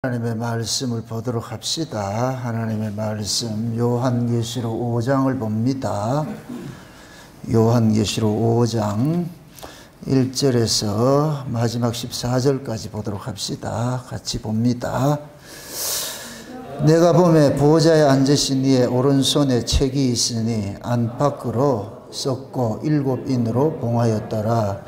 하나님의 말씀을 보도록 합시다. 하나님의 말씀 요한계시록 5장을 봅니다. 요한계시록 5장 1절에서 마지막 14절까지 보도록 합시다. 같이 봅니다. 내가 보매 보호자에 앉으신 이의 오른손에 책이 있으니 안팎으로 썼고 7인으로 봉하였더라.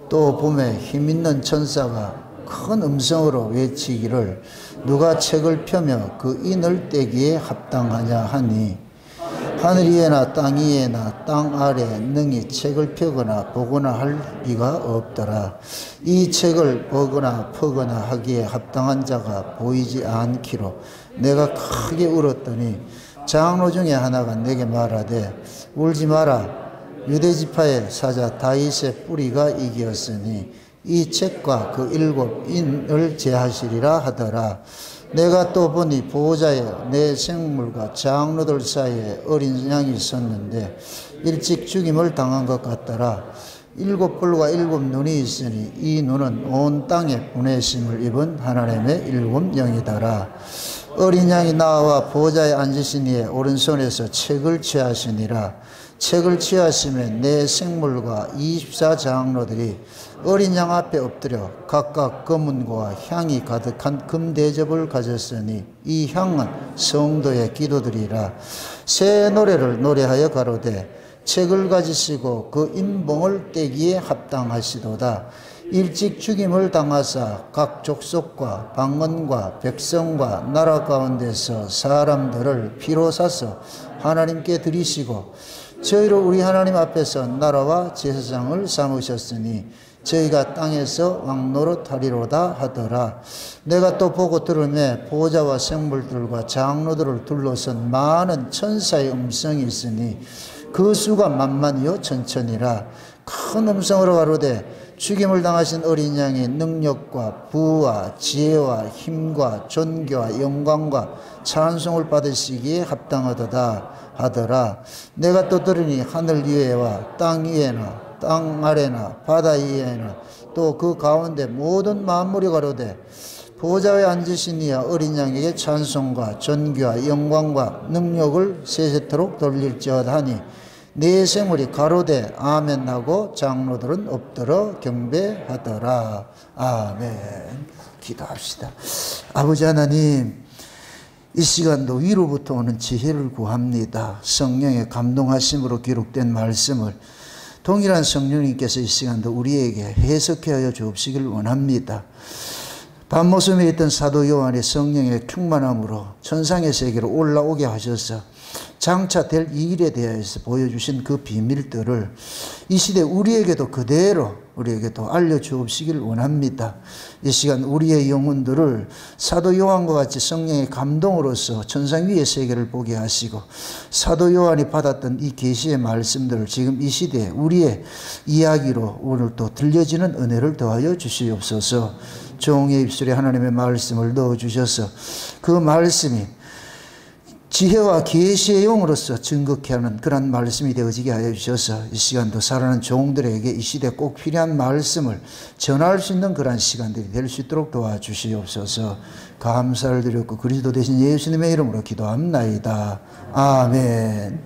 또 보매 힘있는 천사가 큰 음성으로 외치기를 누가 책을 펴며 그 인을 떼기에 합당하냐 하니 하늘 위에나 땅 위에나 땅 아래 능히 책을 펴거나 보거나 할 리가 없더라. 이 책을 보거나 퍼거나 하기에 합당한 자가 보이지 않기로 내가 크게 울었더니 장로 중에 하나가 내게 말하되 울지 마라. 유대지파의 사자 다윗의 뿌리가 이기었으니 이 책과 그 7인을 제하시리라 하더라. 내가 또 보니 보호자에 내 생물과 장로들 사이에 어린 양이 있었는데 일찍 죽임을 당한 것 같더라. 7뿔과 7눈이 있으니 이 눈은 온 땅에 보내심을 입은 하나님의 7영이더라. 어린 양이 나와 보호자에 앉으신 이의 오른손에서 책을 취하시니라. 책을 취하시면 내 생물과 24장로들이 어린 양 앞에 엎드려 각각 검은고와 향이 가득한 금대접을 가졌으니 이 향은 성도의 기도들이라. 새 노래를 노래하여 가로되 책을 가지시고 그 인봉을 떼기에 합당하시도다. 일찍 죽임을 당하사 각 족속과 방언과 백성과 나라 가운데서 사람들을 피로 사서 하나님께 드리시고 저희로 우리 하나님 앞에서 나라와 제사장을 삼으셨으니 저희가 땅에서 왕노릇하리로다 하더라. 내가 또 보고 들으매 보호자와 생물들과 장로들을 둘러선 많은 천사의 음성이 있으니 그 수가 만만이요 천천이라. 큰 음성으로 가로되 죽임을 당하신 어린 양의 능력과 부와 지혜와 힘과 존귀와 영광과 찬송을 받으시기에 합당하도다 하더라. 내가 또 들으니 하늘 위에와 땅 위에나 땅 아래나 바다 위에나 또 그 가운데 모든 만물이 가로되 보호자에 앉으신 이와 어린 양에게 찬송과 존귀와 영광과 능력을 세세토록 돌릴지어다 하니 네 생물이 가로되 아멘 하고 장로들은 엎드려 경배하더라. 아멘. 기도합시다. 아버지 하나님, 이 시간도 위로부터 오는 지혜를 구합니다. 성령의 감동하심으로 기록된 말씀을 동일한 성령님께서 이 시간도 우리에게 해석하여 주옵시길 원합니다. 밤모섬에 있던 사도 요한의 성령의 충만함으로 천상의 세계로 올라오게 하셔서 장차 될 이 일에 대해서 보여주신 그 비밀들을 이 시대 우리에게도 그대로 우리에게도 알려주옵시길 원합니다. 이 시간 우리의 영혼들을 사도 요한과 같이 성령의 감동으로서 천상 위의 세계를 보게 하시고 사도 요한이 받았던 이 계시의 말씀들을 지금 이 시대에 우리의 이야기로 오늘 또 들려지는 은혜를 더하여 주시옵소서. 종의 입술에 하나님의 말씀을 넣어주셔서 그 말씀이 지혜와 계시의 용으로서 증거케 하는 그런 말씀이 되어지게 하여 주셔서 이 시간도 살아가는 종들에게 이 시대에 꼭 필요한 말씀을 전할 수 있는 그런 시간들이 될 수 있도록 도와주시옵소서. 감사를 드렸고 그리스도 대신 예수님의 이름으로 기도합나이다. 아멘.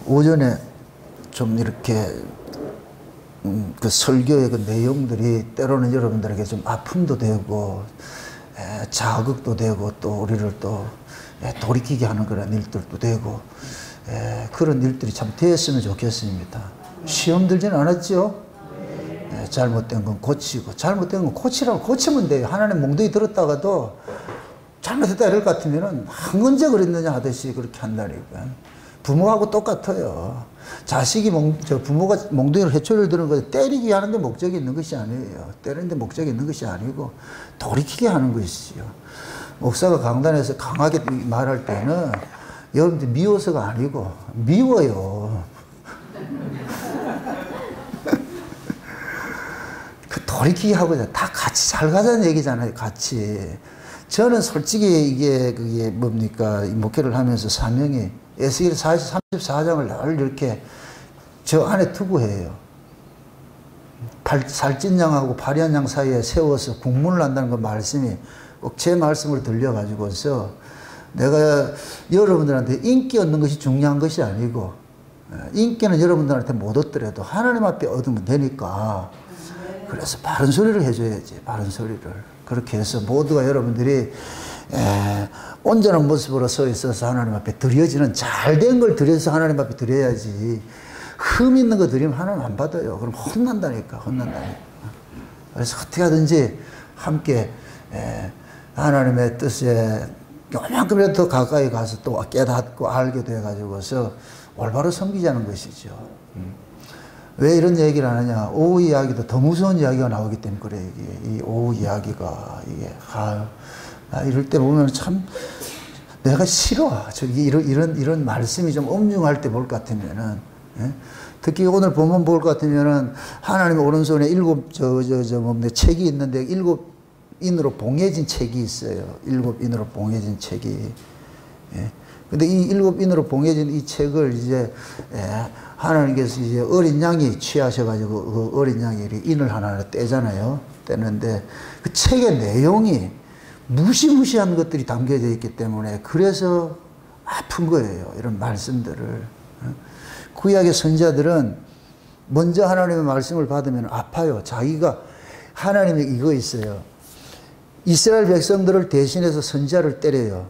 오전에 좀 이렇게 그 설교의 그 내용들이 때로는 여러분들에게 좀 아픔도 되고 자극도 되고 또 우리를 또 돌이키게 하는 그런 일들도 되고 그런 일들이 참 됐으면 좋겠습니다. 시험 들지는 않았죠. 잘못된 건 고치고 잘못된 건 고치라고 고치면 돼요. 하나님 몽둥이 들었다가도 잘못했다 이럴 것 같으면은 한 건제 그랬느냐 하듯이 그렇게 한다니까. 부모하고 똑같아요. 자식이 부모가 몽둥이를 회초리를 드는 것을 때리게 하는데 목적이 있는 것이 아니에요. 때리는데 목적이 있는 것이 아니고 돌이키게 하는 것이지요. 목사가 강단에서 강하게 말할 때는 여러분들 미워서가 아니고 미워요. 그 돌이키게 하고 다 같이 잘 가자는 얘기잖아요. 같이. 저는 솔직히 그게 뭡니까? 목회를 하면서 사명이 에스겔 34장을 늘 이렇게 저 안에 투구해요. 살찐 양하고 파리한 양 사이에 세워서 국문을 한다는 그 말씀이 꼭 제 말씀을 들려가지고서 내가 여러분들한테 인기 얻는 것이 중요한 것이 아니고, 인기는 여러분들한테 못 얻더라도 하나님 앞에 얻으면 되니까, 그래서 바른 소리를 해줘야지, 바른 소리를. 그렇게 해서 모두가 여러분들이 온전한 모습으로 서 있어서 하나님 앞에 드려지는, 잘된 걸 드려서 하나님 앞에 드려야지, 흠 있는 거 드리면 하나님 안 받아요. 그럼 혼난다니까. 그래서 어떻게 하든지 함께 하나님의 뜻에 요만큼이라도 더 가까이 가서 또 깨닫고 알게 돼가지고서 올바로 섬기자는 것이죠. 왜 이런 얘기를 하느냐? 오후 이야기도 더 무서운 이야기가 나오기 때문에 그래. 이 오후 이야기가 이게 이럴 때 보면 참 내가 싫어. 저기 이런 말씀이 좀 엄중할 때 볼 것 같으면은, 특히 오늘 본문 볼 것 같으면은 하나님의 오른손에 7 책이 있는데 7인으로 봉해진 책이 있어요. 7인으로 봉해진 책이. 근데 이 7인으로 봉해진 이 책을 이제 하나님께서 이제 어린 양이 취하셔가지고 그 어린 양이 인을 하나를 떼잖아요. 떼는데 그 책의 내용이 무시무시한 것들이 담겨져 있기 때문에 그래서 아픈 거예요. 이런 말씀들을. 구약의 선지자들은 먼저 하나님의 말씀을 받으면 아파요. 자기가 하나님이 이거 있어요. 이스라엘 백성들을 대신해서 선지자를 때려요.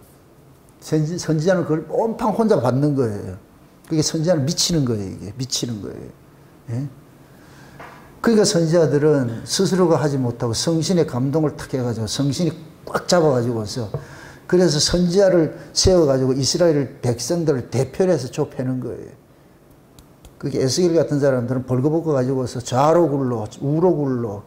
선지자는 그걸 온팡 혼자 받는 거예요. 그게 선지자는 미치는 거예요. 이게 미치는 거예요. 예? 그러니까 선지자들은 스스로가 하지 못하고 성신의 감동을 탁 해가지고 성신이 꽉 잡아가지고서 그래서 선지자를 세워가지고 이스라엘 백성들을 대표해서 좁혀는 거예요. 그게 에스겔 같은 사람들은 벌거벗고 가지고서 좌로 굴러 우로 굴러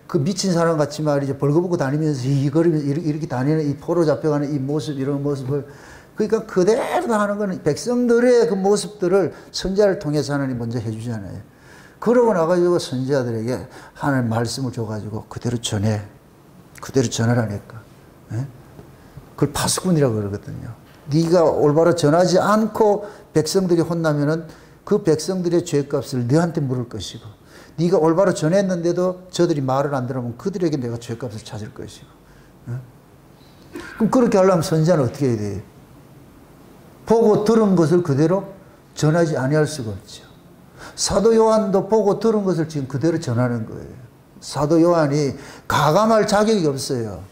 그 미친 사람 같이 말이죠. 벌거벗고 다니면서 걸으면서 이렇게 다니는 이 포로 잡혀가는 이 모습, 이런 모습을 그러니까 그대로 하는 거는 백성들의 그 모습들을 선지자를 통해서 하나님 먼저 해주잖아요. 그러고 나가지고 선지자들에게 하나님 말씀을 줘가지고 그대로 전해. 그대로 전하라니까. 예? 그걸 파수꾼이라고 그러거든요. 네가 올바로 전하지 않고 백성들이 혼나면은 그 백성들의 죄값을 너한테 물을 것이고, 네가 올바로 전했는데도 저들이 말을 안 들으면 그들에게 내가 죄값을 찾을 것이고. 예? 그럼 그렇게 하려면 선지자는 어떻게 해야 돼요? 보고 들은 것을 그대로 전하지 아니할 수가 없죠. 사도 요한도 보고 들은 것을 지금 그대로 전하는 거예요. 사도 요한이 가감할 자격이 없어요.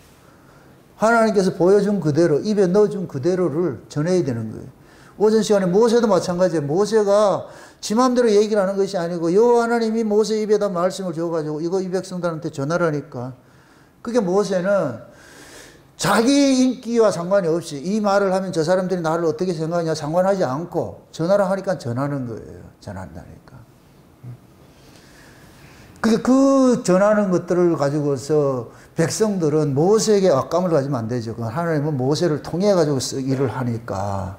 하나님께서 보여준 그대로, 입에 넣어준 그대로를 전해야 되는 거예요. 오전 시간에 모세도 마찬가지예요. 모세가 지 맘대로 얘기를 하는 것이 아니고 여호와 하나님이 모세 입에다 말씀을 줘가지고 이거 이 백성들한테 전하라니까. 그게 모세는 자기 인기와 상관이 없이 이 말을 하면 저 사람들이 나를 어떻게 생각하냐 상관하지 않고 전하라 하니까 전하는 거예요. 전한다니까. 그 전하는 것들을 가지고서 백성들은 모세에게 악감을 가지면 안 되죠. 하나님은 모세를 통해 가지고 일을 하니까.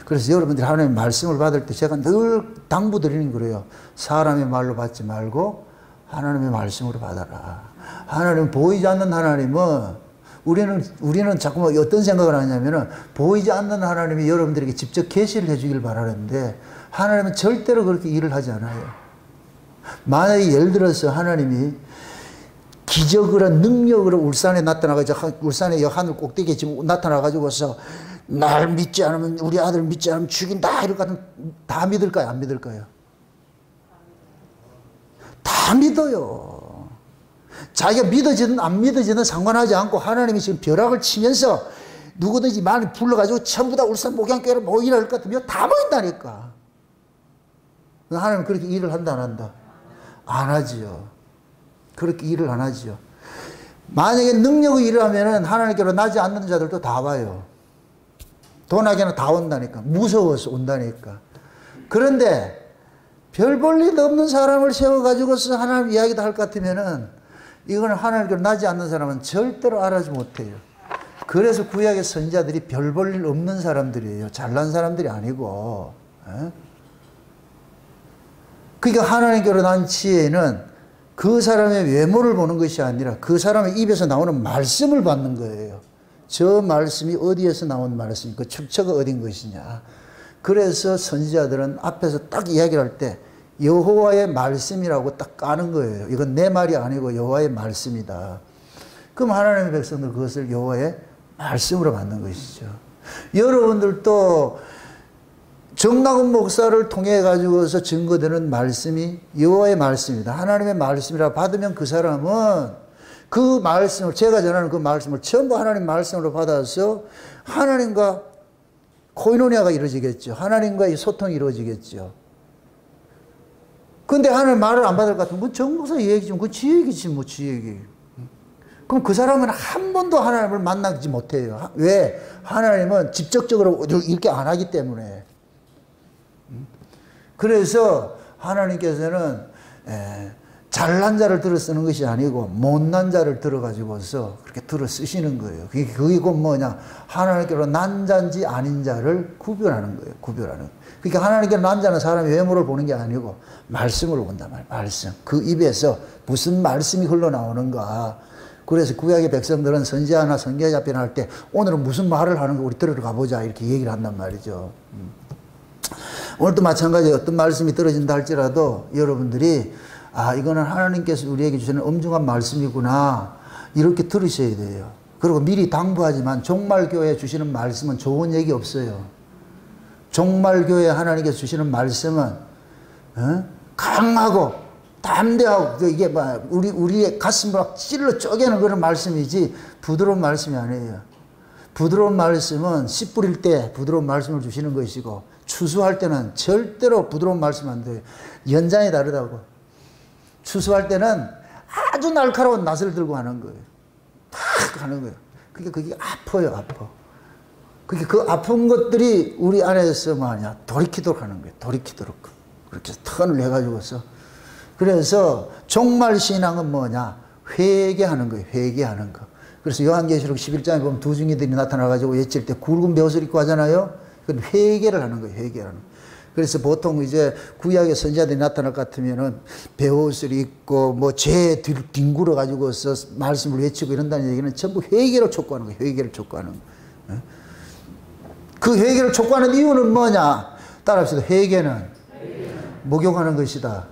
그래서 여러분들이 하나님의 말씀을 받을 때 제가 늘 당부드리는 거예요. 사람의 말로 받지 말고 하나님의 말씀으로 받아라. 하나님 보이지 않는 하나님은 우리는 자꾸만 어떤 생각을 하냐면은 보이지 않는 하나님이 여러분들에게 직접 계시를 해주길 바라는데 하나님은 절대로 그렇게 일을 하지 않아요. 만약에 예를 들어서 하나님이 기적으로 능력으로 울산에 나타나가지고 울산의 하늘 꼭대기에 지금 나타나가지고서 날 믿지 않으면 우리 아들 믿지 않으면 죽인다 이럴 것 같으면 다 믿을까요? 안 믿을까요? 다 믿어요. 자기가 믿어지든 안 믿어지든 상관하지 않고 하나님이 지금 벼락을 치면서 누구든지 많이 불러가지고 전부 다 울산 목양교회로 모이라 할 것 같으면 다 모인다니까. 하나님은 그렇게 일을 한다 안 한다? 안 하지요. 그렇게 일을 안 하지요. 만약에 능력의 일을 하면은 하나님께로 나지 않는 자들도 다 와요. 돈하게는 다 온다니까. 무서워서 온다니까. 그런데 별 볼 일 없는 사람을 세워가지고서 하나님 이야기도 할 것 같으면은 이거는 하나님께로 나지 않는 사람은 절대로 알아지 못해요. 그래서 구약의 선지자들이 별 볼 일 없는 사람들이에요. 잘난 사람들이 아니고. 그러니까 하나님께로 난 지혜는 그 사람의 외모를 보는 것이 아니라 그 사람의 입에서 나오는 말씀을 받는 거예요. 저 말씀이 어디에서 나온 말씀이 그 출처가 어딘 것이냐. 그래서 선지자들은 앞에서 딱 이야기를 할 때 여호와의 말씀이라고 딱 까는 거예요. 이건 내 말이 아니고 여호와의 말씀이다. 그럼 하나님의 백성들 그것을 여호와의 말씀으로 받는 것이죠. 여러분들도 정낙원 목사를 통해 가지고서 증거되는 말씀이 여호와의 말씀이다. 하나님의 말씀이라 받으면 그 사람은 그 말씀을, 제가 전하는 그 말씀을 전부 하나님 말씀으로 받아서 하나님과 코이노니아가 이루어지겠죠. 하나님과의 소통이 이루어지겠죠. 근데 하나님 말을 안 받을 것 같으면 뭐 정목사 얘기지, 그 지 얘기지 뭐 지 얘기. 그럼 그 사람은 한 번도 하나님을 만나지 못해요. 왜? 하나님은 직접적으로 이렇게 안 하기 때문에. 그래서 하나님께서는 잘난 자를 들어 쓰는 것이 아니고 못난 자를 들어가지고서 그렇게 들어 쓰시는 거예요. 그게 곧 뭐냐? 하나님께로 난 자인지 아닌 자를 구별하는 거예요. 구별하는. 그러니까 하나님께로 난 자는 사람의 외모를 보는 게 아니고 말씀으로 본단 말이에요. 말씀. 그 입에서 무슨 말씀이 흘러나오는가. 그래서 구약의 백성들은 선지자나 선지자 앞에 나올 때 오늘은 무슨 말을 하는가 우리 들으러 가보자 이렇게 얘기를 한단 말이죠. 오늘도 마찬가지예요. 어떤 말씀이 떨어진다 할지라도 여러분들이 아, 이거는 하나님께서 우리에게 주시는 엄중한 말씀이구나 이렇게 들으셔야 돼요. 그리고 미리 당부하지만 종말교회에 주시는 말씀은 좋은 얘기 없어요. 종말교회에 하나님께서 주시는 말씀은 강하고 담대하고 이게 막 우리의 가슴을 막 찔러 쪼개는 그런 말씀이지 부드러운 말씀이 아니에요. 부드러운 말씀은 씨 뿌릴 때 부드러운 말씀을 주시는 것이고 추수할 때는 절대로 부드러운 말씀 안 돼요. 연장이 다르다고. 추수할 때는 아주 날카로운 낫을 들고 하는 거예요. 탁 하는 거예요. 그게 아파요, 아파. 그 아픈 것들이 우리 안에서 뭐하냐 돌이키도록 하는 거예요. 돌이키도록. 그렇게 턴을 해가지고서. 그래서 종말 신앙은 뭐냐? 회개하는 거예요. 회개하는 거. 그래서 요한계시록 11장에 보면 두 증인들이 나타나가지고 외칠 때 굵은 베옷을 입고 하잖아요. 그건 회개를 하는 거예요. 회개를 하는 거예요. 그래서 보통 이제 구약의 선지자들이 나타날 것 같으면은 베옷을 입고 뭐 죄 뒹굴어 가지고서 말씀을 외치고 이런다는 얘기는 전부 회개를 촉구하는 거예요. 회개를 촉구하는 거예요. 그 회개를 촉구하는 이유는 뭐냐? 따라합시다. 회개는 목욕하는 것이다.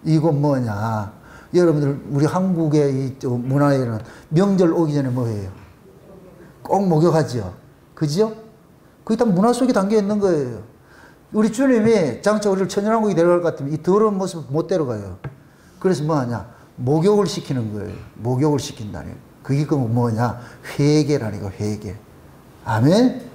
이건 뭐냐? 여러분들 우리 한국의 이 문화에는 명절 오기 전에 뭐예요? 꼭 목욕하죠. 그죠? 그게 다 문화 속에 담겨 있는 거예요. 우리 주님이 장차 우리를 천연왕국에 데려갈 것 같으면 이 더러운 모습을 못 데려가요. 그래서 뭐하냐? 목욕을 시키는 거예요. 목욕을 시킨다는 거예요. 그게 그 뭐냐? 회개라니까 회개. 아멘?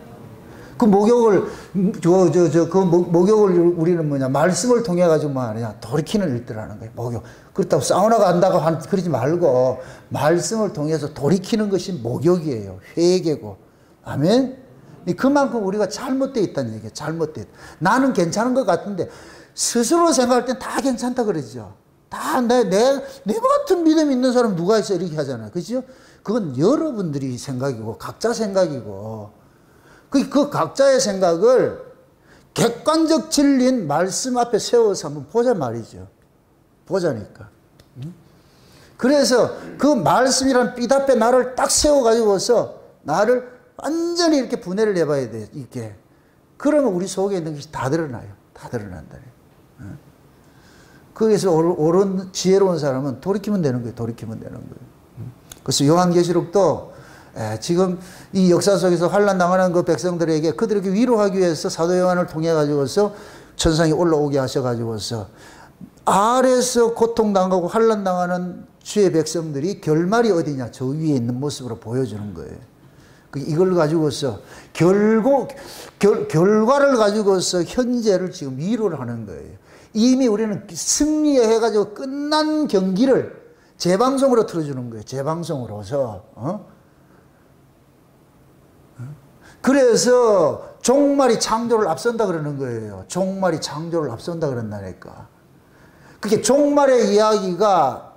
그 목욕을, 목욕을 우리는 뭐냐? 말씀을 통해가지고 뭐 하느냐? 돌이키는 일들하는 거예요. 목욕. 그렇다고 사우나 간다고 그러지 말고, 말씀을 통해서 돌이키는 것이 목욕이에요. 회개고. 아멘? 그만큼 우리가 잘못되어 있다는 얘기예요. 잘못되어 있다. 나는 괜찮은 것 같은데, 스스로 생각할 땐 다 괜찮다 그러죠. 다 내 같은 믿음 있는 사람 누가 있어? 이렇게 하잖아요. 그죠? 그건 여러분들이 생각이고, 각자 생각이고, 그 각자의 생각을 객관적 진리인 말씀 앞에 세워서 한번 보자 말이죠. 보자니까. 그래서 그 말씀이란 빛 앞에 나를 딱 세워가지고서 나를 완전히 이렇게 분해를 해봐야 돼요. 이렇게. 그러면 우리 속에 있는 것이 다 드러나요. 다 드러난다. 거기서 옳은 지혜로운 사람은 돌이키면 되는 거예요. 돌이키면 되는 거예요. 그래서 요한계시록도 지금 이 역사 속에서 환난 당하는 그 백성들에게 그들에게 위로하기 위해서 사도 요한을 통해 가지고서 천상에 올라오게 하셔 가지고서 아래서 고통당하고 환난 당하는 주의 백성들이 결말이 어디냐? 저 위에 있는 모습으로 보여주는 거예요. 이걸 가지고서 결과를 가지고서 현재를 지금 위로를 하는 거예요. 이미 우리는 승리해 가지고 끝난 경기를 재방송으로 틀어주는 거예요. 재방송으로서. 그래서 종말이 창조를 앞선다 그러는 거예요. 종말이 창조를 앞선다 그런다니까. 그게 종말의 이야기가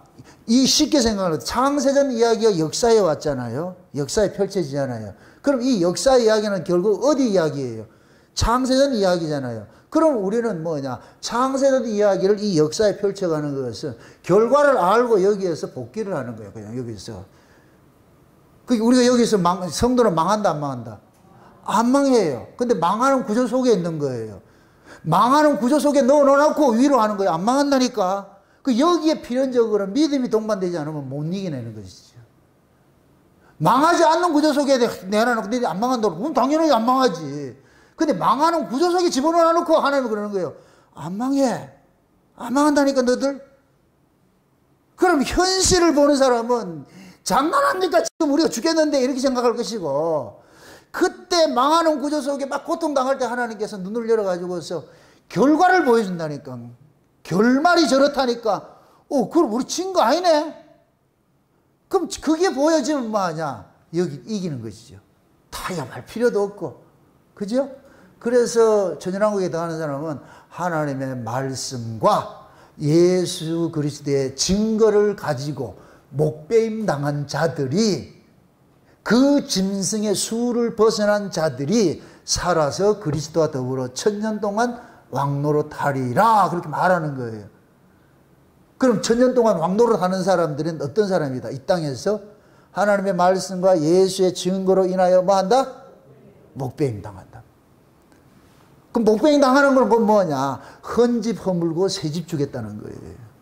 이 쉽게 생각하는 창세전 이야기가 역사에 왔잖아요. 역사에 펼쳐지잖아요. 그럼 이 역사 이야기는 결국 어디 이야기예요? 창세전 이야기잖아요. 그럼 우리는 뭐냐? 창세전 이야기를 이 역사에 펼쳐가는 것은 결과를 알고 여기에서 복귀를 하는 거예요. 그냥 여기서. 우리가 여기서 성도는 망한다 안 망한다? 안 망해요. 근데 망하는 구조 속에 있는 거예요. 망하는 구조 속에 넣어놓고 위로 하는 거예요. 안 망한다니까. 그 여기에 필연적으로 믿음이 동반되지 않으면 못 이겨내는 것이죠. 망하지 않는 구조 속에 내놔놓고 너희들이 안 망한다고. 그럼 당연히 안 망하지. 근데 망하는 구조 속에 집어넣어놓고 하나님은 그러는 거예요. 안 망해. 안 망한다니까 너들. 그럼 현실을 보는 사람은 장난합니까? 지금 우리가 죽겠는데 이렇게 생각할 것이고, 그때 망하는 구조 속에 막 고통당할 때 하나님께서 눈을 열어가지고서 결과를 보여준다니까. 결말이 저렇다니까. 그럼 우리 진 거 아니네? 그럼 그게 보여지면 뭐하냐? 여기 이기는 것이죠. 타협할 필요도 없고. 그죠? 그래서 천연왕국에 더하는 사람은 하나님의 말씀과 예수 그리스도의 증거를 가지고 목배임 당한 자들이, 그 짐승의 수를 벗어난 자들이 살아서 그리스도와 더불어 1000년 동안 왕노릇 하리라, 그렇게 말하는 거예요. 그럼 1000년 동안 왕노릇 하는 사람들은 어떤 사람이다? 이 땅에서 하나님의 말씀과 예수의 증거로 인하여 뭐 한다? 목배임 당한다. 그럼 목배임 당하는 건 뭐냐? 헌집 허물고 새집 주겠다는 거예요.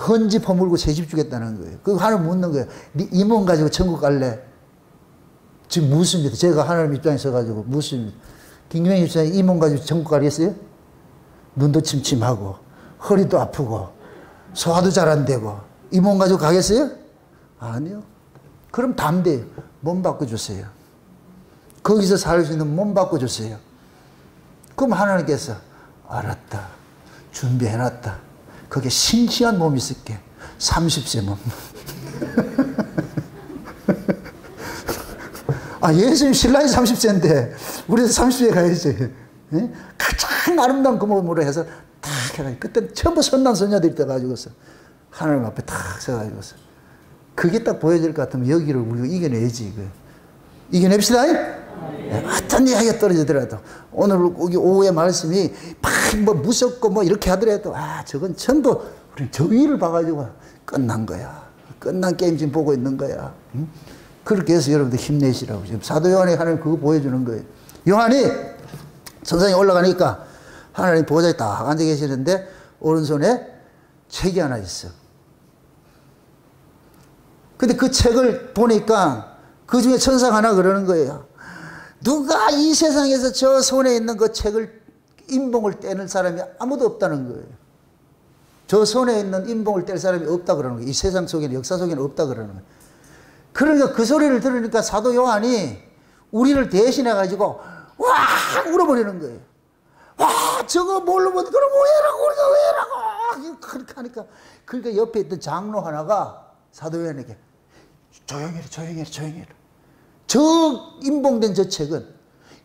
헌집 허물고 새집 주겠다는 거예요. 그 하나님 묻는 거예요. 네 임원 가지고 천국 갈래? 지금 묻습니다. 제가 하나님 입장에 서가지고 묻습니다. 김경희 입장에 임원 가지고 천국 가겠어요? 눈도 침침하고 허리도 아프고 소화도 잘 안 되고 임원 가지고 가겠어요? 아니요. 그럼 담대요. 몸 바꿔주세요. 거기서 살 수 있는 몸 바꿔주세요. 그럼 하나님께서 알았다. 준비해놨다. 거기에 싱싱한 몸이 있을게. 30세 몸. 예수님 신랑이 30세인데 우리도 30세에 가야지. 예? 가장 아름다운 그 몸으로 해서 딱 해가지고, 그때 전부 선남 선녀들이 떠가지고서 하나님 앞에 탁 서가지고서, 그게 딱 보여질 것 같으면 여기를 우리가 이겨내야지. 이겨냅시다. 어떤 이야기가 떨어지더라도, 오늘 여기 오후의 말씀이 막 무섭고 이렇게 하더라도, 저건 전부 우리 정의를 봐가지고 끝난 거야. 끝난 게임 지금 보고 있는 거야. 응? 그렇게 해서 여러분들 힘내시라고. 지금 사도 요한이 하나님 그거 보여주는 거예요. 요한이 천상에 올라가니까 하나님 보호자에 딱 앉아 계시는데 오른손에 책이 하나 있어. 근데 그 책을 보니까 그 중에 천사가 하나 그러는 거예요. 누가 이 세상에서 저 손에 있는 그 책을, 인봉을 떼는 사람이 아무도 없다는 거예요. 저 손에 있는 인봉을 뗄 사람이 없다 그러는 거예요. 이 세상 속에는, 역사 속에는 없다 그러는 거예요. 그러니까 그 소리를 들으니까 사도 요한이 우리를 대신해가지고 와! 울어버리는 거예요. 와! 저거 모르면 그럼 왜라고 그렇게 하니까, 그러니까 옆에 있던 장로 하나가 사도 요한에게 조용히 해라. 저 인봉된 저 책은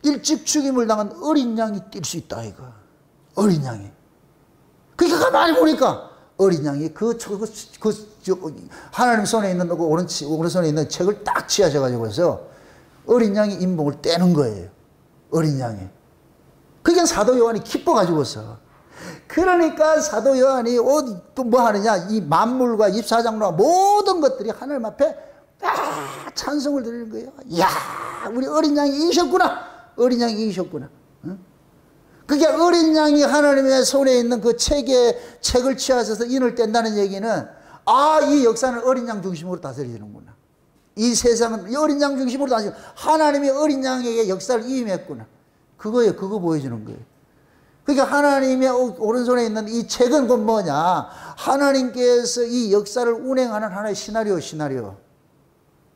일찍 죽임을 당한 어린 양이 뛸 수 있다 이거. 어린 양이. 그러니까 가만히 보니까 어린 양이 하나님 손에 있는 오른손에 있는 책을 딱 취하셔가지고서 어린 양이 인봉을 떼는 거예요. 어린 양이. 그게 사도 요한이 기뻐가지고서. 그러니까 사도 요한이 또 뭐 하느냐, 이 만물과 24장로와 모든 것들이 하나님 앞에 찬송을 드리는 거예요. 이야, 우리 어린 양이 이기셨구나. 어린 양이 이기셨구나. 응? 그게 어린 양이 하나님의 손에 있는 그 책을 취하셔서 인을 뗀다는 얘기는, 이 역사는 어린 양 중심으로 다스려지는구나. 이 세상은 어린 양 중심으로 다스려, 하나님이 어린 양에게 역사를 위임했구나. 그거예요. 그거 보여주는 거예요. 그러니까 하나님의 오른손에 있는 이 책은 곧 뭐냐? 하나님께서 이 역사를 운행하는 하나의 시나리오.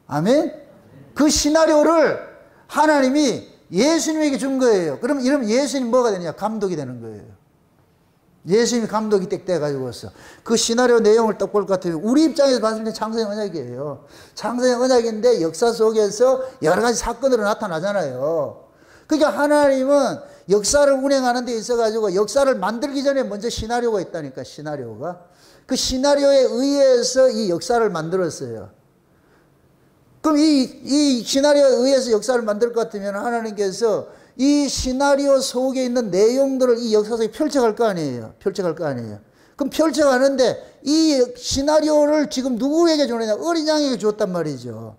아멘? 그 시나리오를 하나님이 예수님에게 준 거예요. 그럼 이러면 예수님 뭐가 되느냐? 감독이 되는 거예요. 예수님이 감독이 딱 돼가지고서 그 시나리오 내용을 딱 볼 것 같아요. 우리 입장에서 봤을 때 창세의 언약이에요. 창세의 언약인데 역사 속에서 여러 가지 사건으로 나타나잖아요. 그러니까 하나님은 역사를 운행하는 데 있어가지고 역사를 만들기 전에 먼저 시나리오가 있다니까, 시나리오가. 그 시나리오에 의해서 이 역사를 만들었어요. 그럼 이 시나리오에 의해서 역사를 만들 것 같으면 하나님께서 이 시나리오 속에 있는 내용들을 이 역사 속에 펼쳐갈 거 아니에요. 그럼 펼쳐가는데 이 시나리오를 지금 누구에게 주느냐? 어린 양에게 줬단 말이죠.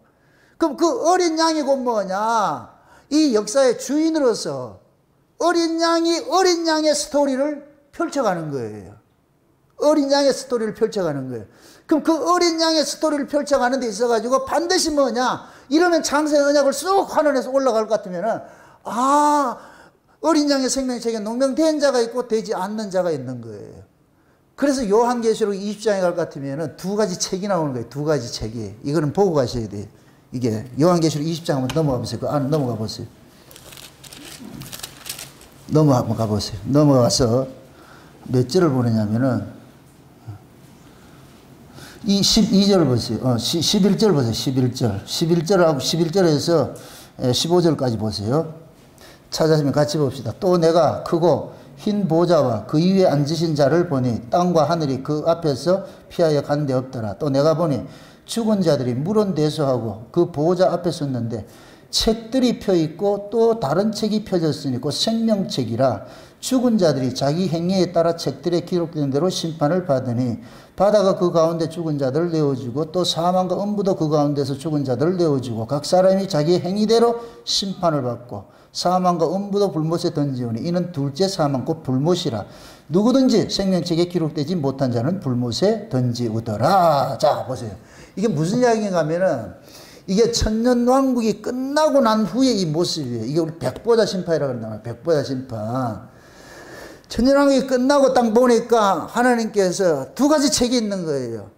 그럼 그 어린 양이 곧 뭐냐? 이 역사의 주인으로서 어린 양의 스토리를 펼쳐가는 거예요. 어린 양의 스토리를 펼쳐가는 거예요. 그럼 그 어린 양의 스토리를 펼쳐가는 데 있어가지고 반드시 뭐냐, 이러면 장세의 언약을 쑥 환원해서 올라갈 것 같으면은, 어린 양의 생명책에 농명된 자가 있고 되지 않는 자가 있는 거예요. 그래서 요한계시록 20장에 갈 것 같으면은 두 가지 책이 나오는 거예요. 두 가지 책이. 이거는 보고 가셔야 돼요. 이게 요한계시록 20장 한번 넘어가 보세요. 그 안에 넘어가 보세요. 넘어가 보세요. 넘어가서 몇 절을 보느냐면은 이 12절 보세요. 11절 보세요. 11절. 11절하고 11절에서 15절까지 보세요. 찾아시면 같이 봅시다. 또 내가 크고 흰 보좌와 그 위에 앉으신 자를 보니 땅과 하늘이 그 앞에서 피하여 간 데 없더라. 또 내가 보니 죽은 자들이 물은 대수하고 그 보좌 앞에 섰는데 책들이 펴 있고 또 다른 책이 펴졌으니 곧 생명책이라. 죽은 자들이 자기 행위에 따라 책들에 기록된 대로 심판을 받으니 바다가 그 가운데 죽은 자들을 내어주고 또 사망과 음부도 그 가운데서 죽은 자들을 내어주고 각 사람이 자기 행위대로 심판을 받고 사망과 음부도 불못에 던지오니 이는 둘째 사망 곧 불못이라. 누구든지 생명책에 기록되지 못한 자는 불못에 던지우더라. 자 보세요. 이게 무슨 이야기인가 하면은 이게 천년왕국이 끝나고 난 후에 이 모습이에요. 이게 우리 백보자 심판이라고 그런단 말이에요. 백보자 심판. 천년왕국이 끝나고 딱 보니까 하나님께서 두 가지 책이 있는 거예요.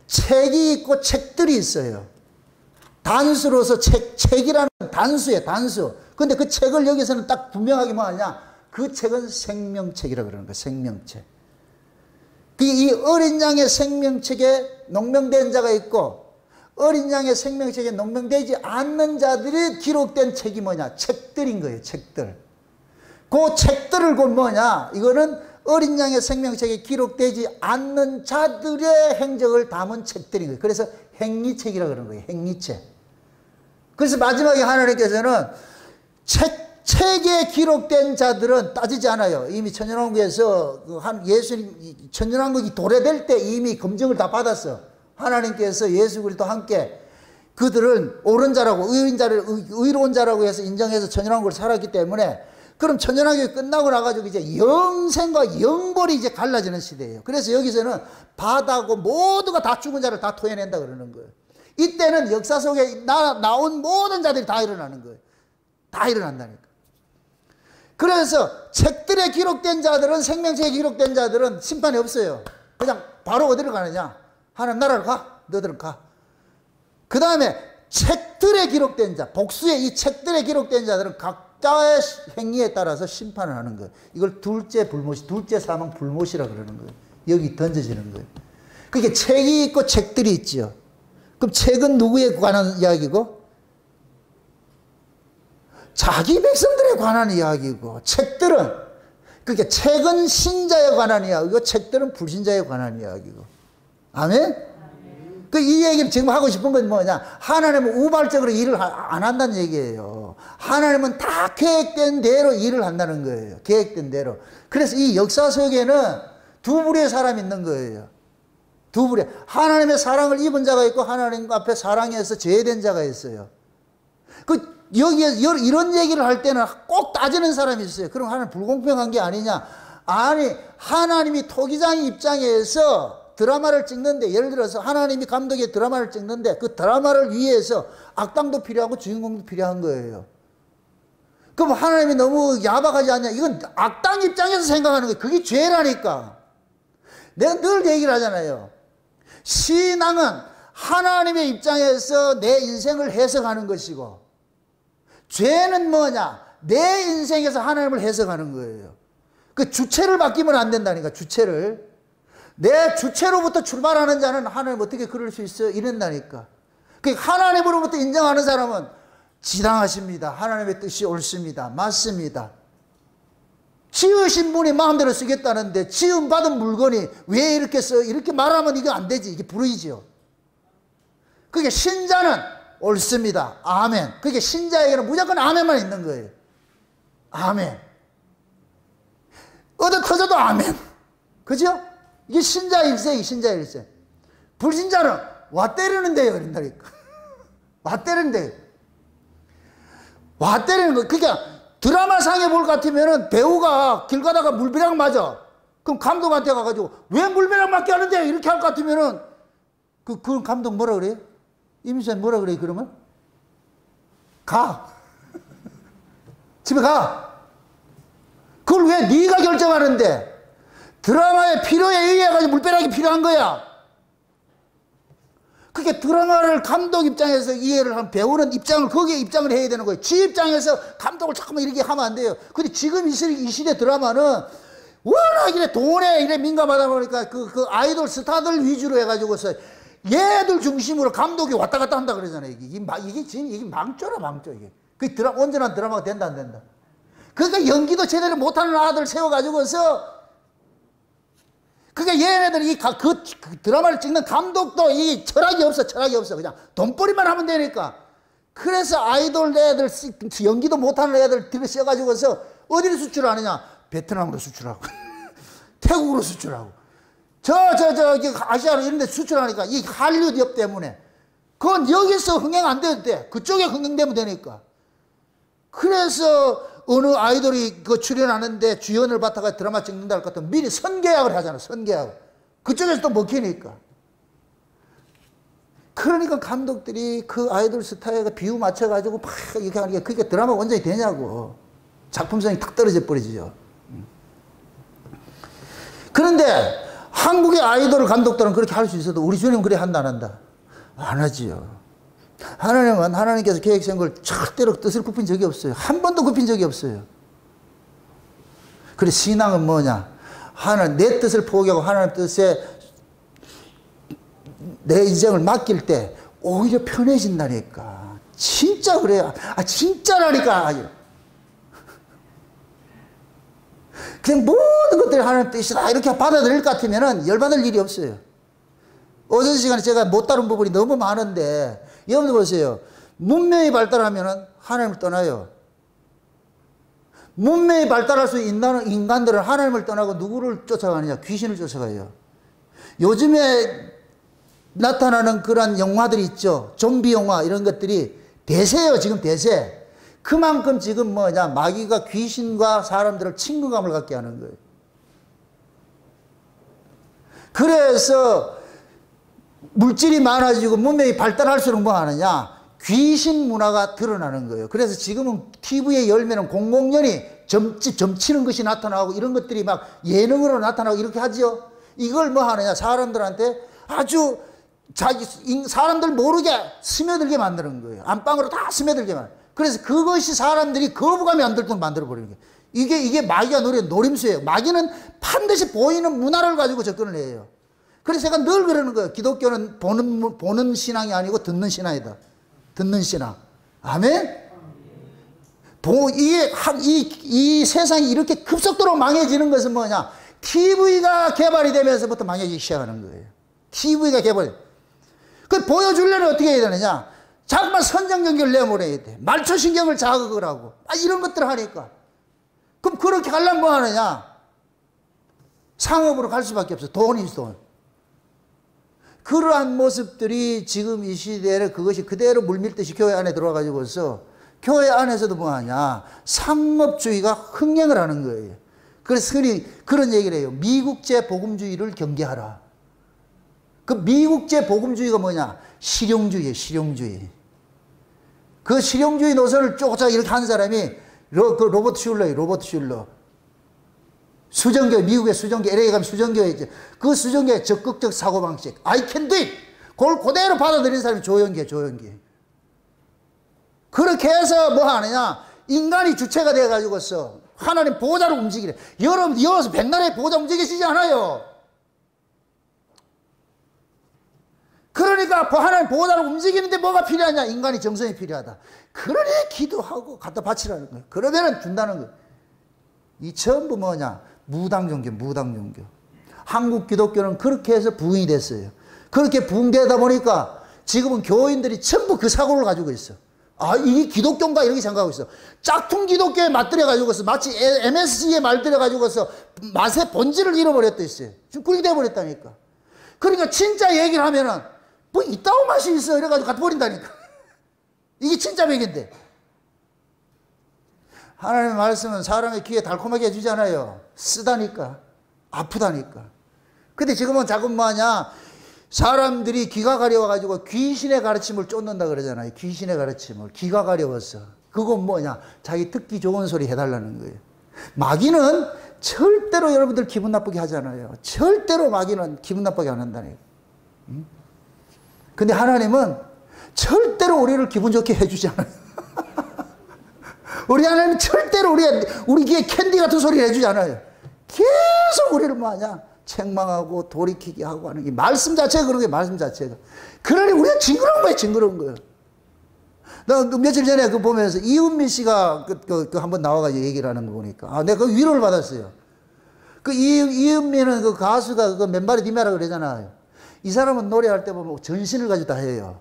책이 있고 책들이 있어요. 단수로서 책이라는 단수예요. 단수. 근데 그 책을 여기서는 딱 분명하게 뭐하냐, 그 책은 생명책이라고 그러는 거예요. 생명책. 이 어린 양의 생명책에 농명된 자가 있고 어린 양의 생명책에 농명되지 않는 자들이 기록된 책이 뭐냐, 책들인 거예요. 책들. 그 책들을 곧 뭐냐, 이거는 어린 양의 생명책에 기록되지 않는 자들의 행적을 담은 책들인 거예요. 그래서 행리책이라고 그러는 거예요. 행리책. 그래서 마지막에 하나님께서는 책에 기록된 자들은 따지지 않아요. 이미 천년왕국에서 예수님 천년왕국이 도래될 때 이미 검증을 다 받았어. 하나님께서 예수 그리스도와 함께 그들은 옳은 자라고 의로운 자라고 해서 인정해서 천년왕국을 살았기 때문에, 그럼 천년왕국이 끝나고 나가지고 이제 영생과 영벌이 이제 갈라지는 시대예요. 그래서 여기서는 바다고 모두가 다 죽은 자를 다 토해낸다 그러는 거예요. 이때는 역사 속에 나온 모든 자들이 다 일어나는 거예요. 다 일어난다니까. 그래서 책들에 기록된 자들은, 생명책에 기록된 자들은 심판이 없어요. 그냥 바로 어디로 가느냐, 하나님 나라로 가. 너들은 가. 그 다음에 책들에 기록된 자, 복수의 이 책들에 기록된 자들은 각자의 행위에 따라서 심판을 하는 거예요. 이걸 둘째 사망 불못이라고 그러는 거예요. 여기 던져지는 거예요. 그게 책이 있고 책들이 있죠. 그럼 책은 누구에 관한 이야기고? 자기 백성들에 관한 이야기고, 책들은, 그러니까 책은 신자에 관한 이야기고 책들은 불신자에 관한 이야기고. 아멘? 이 얘기를 지금 하고 싶은 건 뭐냐, 하나님은 우발적으로 일을 안 한다는 얘기예요. 하나님은 다 계획된 대로 일을 한다는 거예요. 계획된 대로. 그래서 이 역사 속에는 두 부류의 사람이 있는 거예요. 두 부류. 하나님의 사랑을 입은 자가 있고 하나님 앞에 사랑해서 제외된 자가 있어요. 여기에 이런 얘기를 할 때는 꼭 따지는 사람이 있어요. 그럼 하나님 불공평한 게 아니냐? 아니, 하나님이 토기장 입장에서 드라마를 찍는데, 예를 들어서 하나님이 감독의 드라마를 찍는데 그 드라마를 위해서 악당도 필요하고 주인공도 필요한 거예요. 그럼 하나님이 너무 야박하지 않냐? 이건 악당 입장에서 생각하는 거예요. 그게 죄라니까. 내가 늘 얘기를 하잖아요. 신앙은 하나님의 입장에서 내 인생을 해석하는 것이고, 죄는 뭐냐? 내 인생에서 하나님을 해석하는 거예요. 그 주체를 바뀌면 안 된다니까, 주체를. 내 주체로부터 출발하는 자는 하나님 어떻게 그럴 수 있어요? 이런다니까. 하나님으로부터 인정하는 사람은 지당하십니다. 하나님의 뜻이 옳습니다. 맞습니다. 지으신 분이 마음대로 쓰겠다는데 지음받은 물건이 왜 이렇게 써? 이렇게 말하면 이게 안 되지. 이게 불의지요. 그게 신자는 옳습니다. 아멘. 그게 신자에게는 무조건 아멘만 있는 거예요. 아멘. 얻어 터져도 아멘. 그죠? 이게 신자 일생이 신자 일생. 불신자는 와 때리는데요. 그런다니까. 와 때리는데요. 와 때리는 거. 그러니까 드라마상에 볼 것 같으면은 배우가 길 가다가 물벼락 맞아. 그럼 감독한테 가가지고 왜 물벼락 맞게 하는데? 이렇게 할 것 같으면은 그 감독 뭐라 그래요? 이민수는 뭐라 그래요, 그러면? 가. 집에 가. 그걸 왜 네가 결정하는데? 드라마의 필요에 의해가지고 물벼락이 필요한 거야. 그게 드라마를 감독 입장에서 이해를 한 배우는 입장을, 거기에 입장을 해야 되는 거예요. 지 입장에서 감독을 자꾸만 이렇게 하면 안 돼요. 근데 지금 이 시대 드라마는 워낙 이래 돈에 이래 민감하다 보니까 그 아이돌 스타들 위주로 해가지고서 얘들 중심으로 감독이 왔다 갔다 한다 그러잖아요. 이게 망조라, 망조, 이게. 온전한 드라마가 된다, 안 된다. 그러니까 연기도 제대로 못하는 아들 세워가지고서, 그러니까 얘네들이 그 드라마를 찍는 감독도 이 철학이 없어. 그냥 돈벌이만 하면 되니까. 그래서 아이돌 애들, 연기도 못하는 애들 들여 씌워가지고서 어디로 수출하느냐? 베트남으로 수출하고, 태국으로 수출하고, 아시아로 이런 데 수출하니까 이 한류업 때문에. 그건 여기서 흥행 안 돼도 돼. 그쪽에 흥행되면 되니까. 그래서 어느 아이돌이 그 출연하는데 주연을 맡아가 드라마 찍는다 할 것 같으면 미리 선계약을 하잖아, 선계약. 그쪽에서 또 먹히니까. 그러니까 감독들이 그 아이돌 스타에 비유 맞춰가지고 막 이렇게 하니까 그게 드라마 원작이 되냐고. 작품성이 탁 떨어져 버리죠. 그런데 한국의 아이돌 감독들은 그렇게 할 수 있어도 우리 주님은 그래 한다, 안 한다? 안 하지요. 하나님은 하나님께서 계획 세운 걸 절대로 뜻을 굽힌 적이 없어요. 한 번도 굽힌 적이 없어요. 그래, 신앙은 뭐냐? 내 뜻을 포기하고 하나님 뜻에 내 인생을 맡길 때 오히려 편해진다니까. 진짜 그래요. 진짜라니까. 그냥 모든 것들이 하나님 뜻이다 이렇게 받아들일 것 같으면 열받을 일이 없어요. 어제 시간에 제가 못 다룬 부분이 너무 많은데, 여러분들 보세요. 문명이 발달하면 하나님을 떠나요. 문명이 발달할 수 있는 인간들은 하나님을 떠나고 누구를 쫓아가느냐? 귀신을 쫓아가요. 요즘에 나타나는 그런 영화들이 있죠. 좀비 영화 이런 것들이 대세예요. 지금 대세. 그만큼 지금 마귀가 귀신과 사람들을 친근감을 갖게 하는 거예요. 그래서 물질이 많아지고 문명이 발달할수록 뭐 하느냐? 귀신 문화가 드러나는 거예요. 그래서 지금은 TV에 열면은 공공연히 점치는 것이 나타나고 이런 것들이 막 예능으로 나타나고 이렇게 하죠. 이걸 뭐 하느냐? 사람들한테 아주 사람들 모르게 스며들게 만드는 거예요. 안방으로 다 스며들게 만드는 거예요. 그래서 그것이 사람들이 거부감이 안 들도록 만들어버리는 거예요. 이게 마귀가 노리는 노림수예요. 마귀는 반드시 보이는 문화를 가지고 접근을 해요. 그래서 제가 늘 그러는 거예요. 기독교는 보는 신앙이 아니고 듣는 신앙이다. 듣는 신앙. 아멘? 이 세상이 이렇게 급속도로 망해지는 것은 뭐냐? TV가 개발이 되면서부터 망해지기 시작하는 거예요. TV가 개발이. 그 보여주려면 어떻게 해야 되느냐? 자꾸만 선정경계를 내보내야 돼. 말초신경을 자극을 하고. 이런 것들을 하니까. 그럼 그렇게 가려면 뭐 하느냐? 상업으로 갈 수밖에 없어. 돈이지, 돈. 그러한 모습들이 지금 이 시대에 그것이 그대로 물밀듯이 교회 안에 들어와가지고서 교회 안에서도 뭐 하냐? 상업주의가 흥행을 하는 거예요. 그래서 흔히 그런 얘기를 해요. 미국제 복음주의를 경계하라. 그 미국제 복음주의가 뭐냐? 실용주의예요, 실용주의. 그 실용주의 노선을 쫓아 이렇게 한 사람이 로버트 슐러예요, 로버트 슐러. 수정교, 미국의 수정교, LA 가면 수정교회 있죠. 그 수정교의 적극적 사고방식. I can do it! 그걸 그대로 받아들인 사람이 조영기예요, 조영기. 그렇게 해서 뭐 하느냐? 인간이 주체가 돼가지고서 하나님 보호자로 움직이래. 여러분, 여기서 백날의 보호자 움직이시지 않아요? 그러니까 하나님 보호자로 움직이는데 뭐가 필요하냐? 인간이 정성이 필요하다. 그러니 기도하고 갖다 바치라는 거예요. 그러면은 준다는 거예요. 이 전부 뭐냐? 무당종교, 무당종교. 한국 기독교는 그렇게 해서 부흥이 됐어요. 그렇게 부흥되다 보니까 지금은 교인들이 전부 그 사고를 가지고 있어. 이게 기독교인가? 이렇게 생각하고 있어. 짝퉁 기독교에 맞들여가지고서 마치 MSG에 말들여가지고서 맛의 본질을 잃어버렸다 했어요. 지금 그렇게 돼버렸다니까. 그러니까 진짜 얘기를 하면은 뭐 이따오 맛이 있어 이래가지고 갖다 버린다니까. 이게 진짜 맥인데. 하나님의 말씀은 사람의 귀에 달콤하게 해주잖아요. 쓰다니까. 아프다니까. 근데 지금은 자꾸 뭐하냐. 사람들이 귀가 가려워가지고 귀신의 가르침을 쫓는다 그러잖아요. 귀신의 가르침을. 귀가 가려워서. 그건 뭐냐. 자기 듣기 좋은 소리 해달라는 거예요. 마귀는 절대로 여러분들 기분 나쁘게 하잖아요. 절대로 마귀는 기분 나쁘게 안 한다니까. 근데 하나님은 절대로 우리를 기분 좋게 해주지 않아요. 우리 하나님은 절대로 우리 귀에 캔디 같은 소리를 해주지 않아요. 계속 우리를 뭐하냐. 책망하고 돌이키게 하고 하는 게 말씀 자체가 그런 게 말씀 자체가. 그러니 우리가 징그러운 거예요. 징그러운 거예요. 나 며칠 전에 그 보면서 이은미 씨가 한번 나와가지고 얘기를 하는 거 보니까 내가 그 위로를 받았어요. 그 이은미는 그 가수가 그 맨발이 니메라 그러잖아요. 이 사람은 노래할 때 보면 전신을 가지고 다 해요.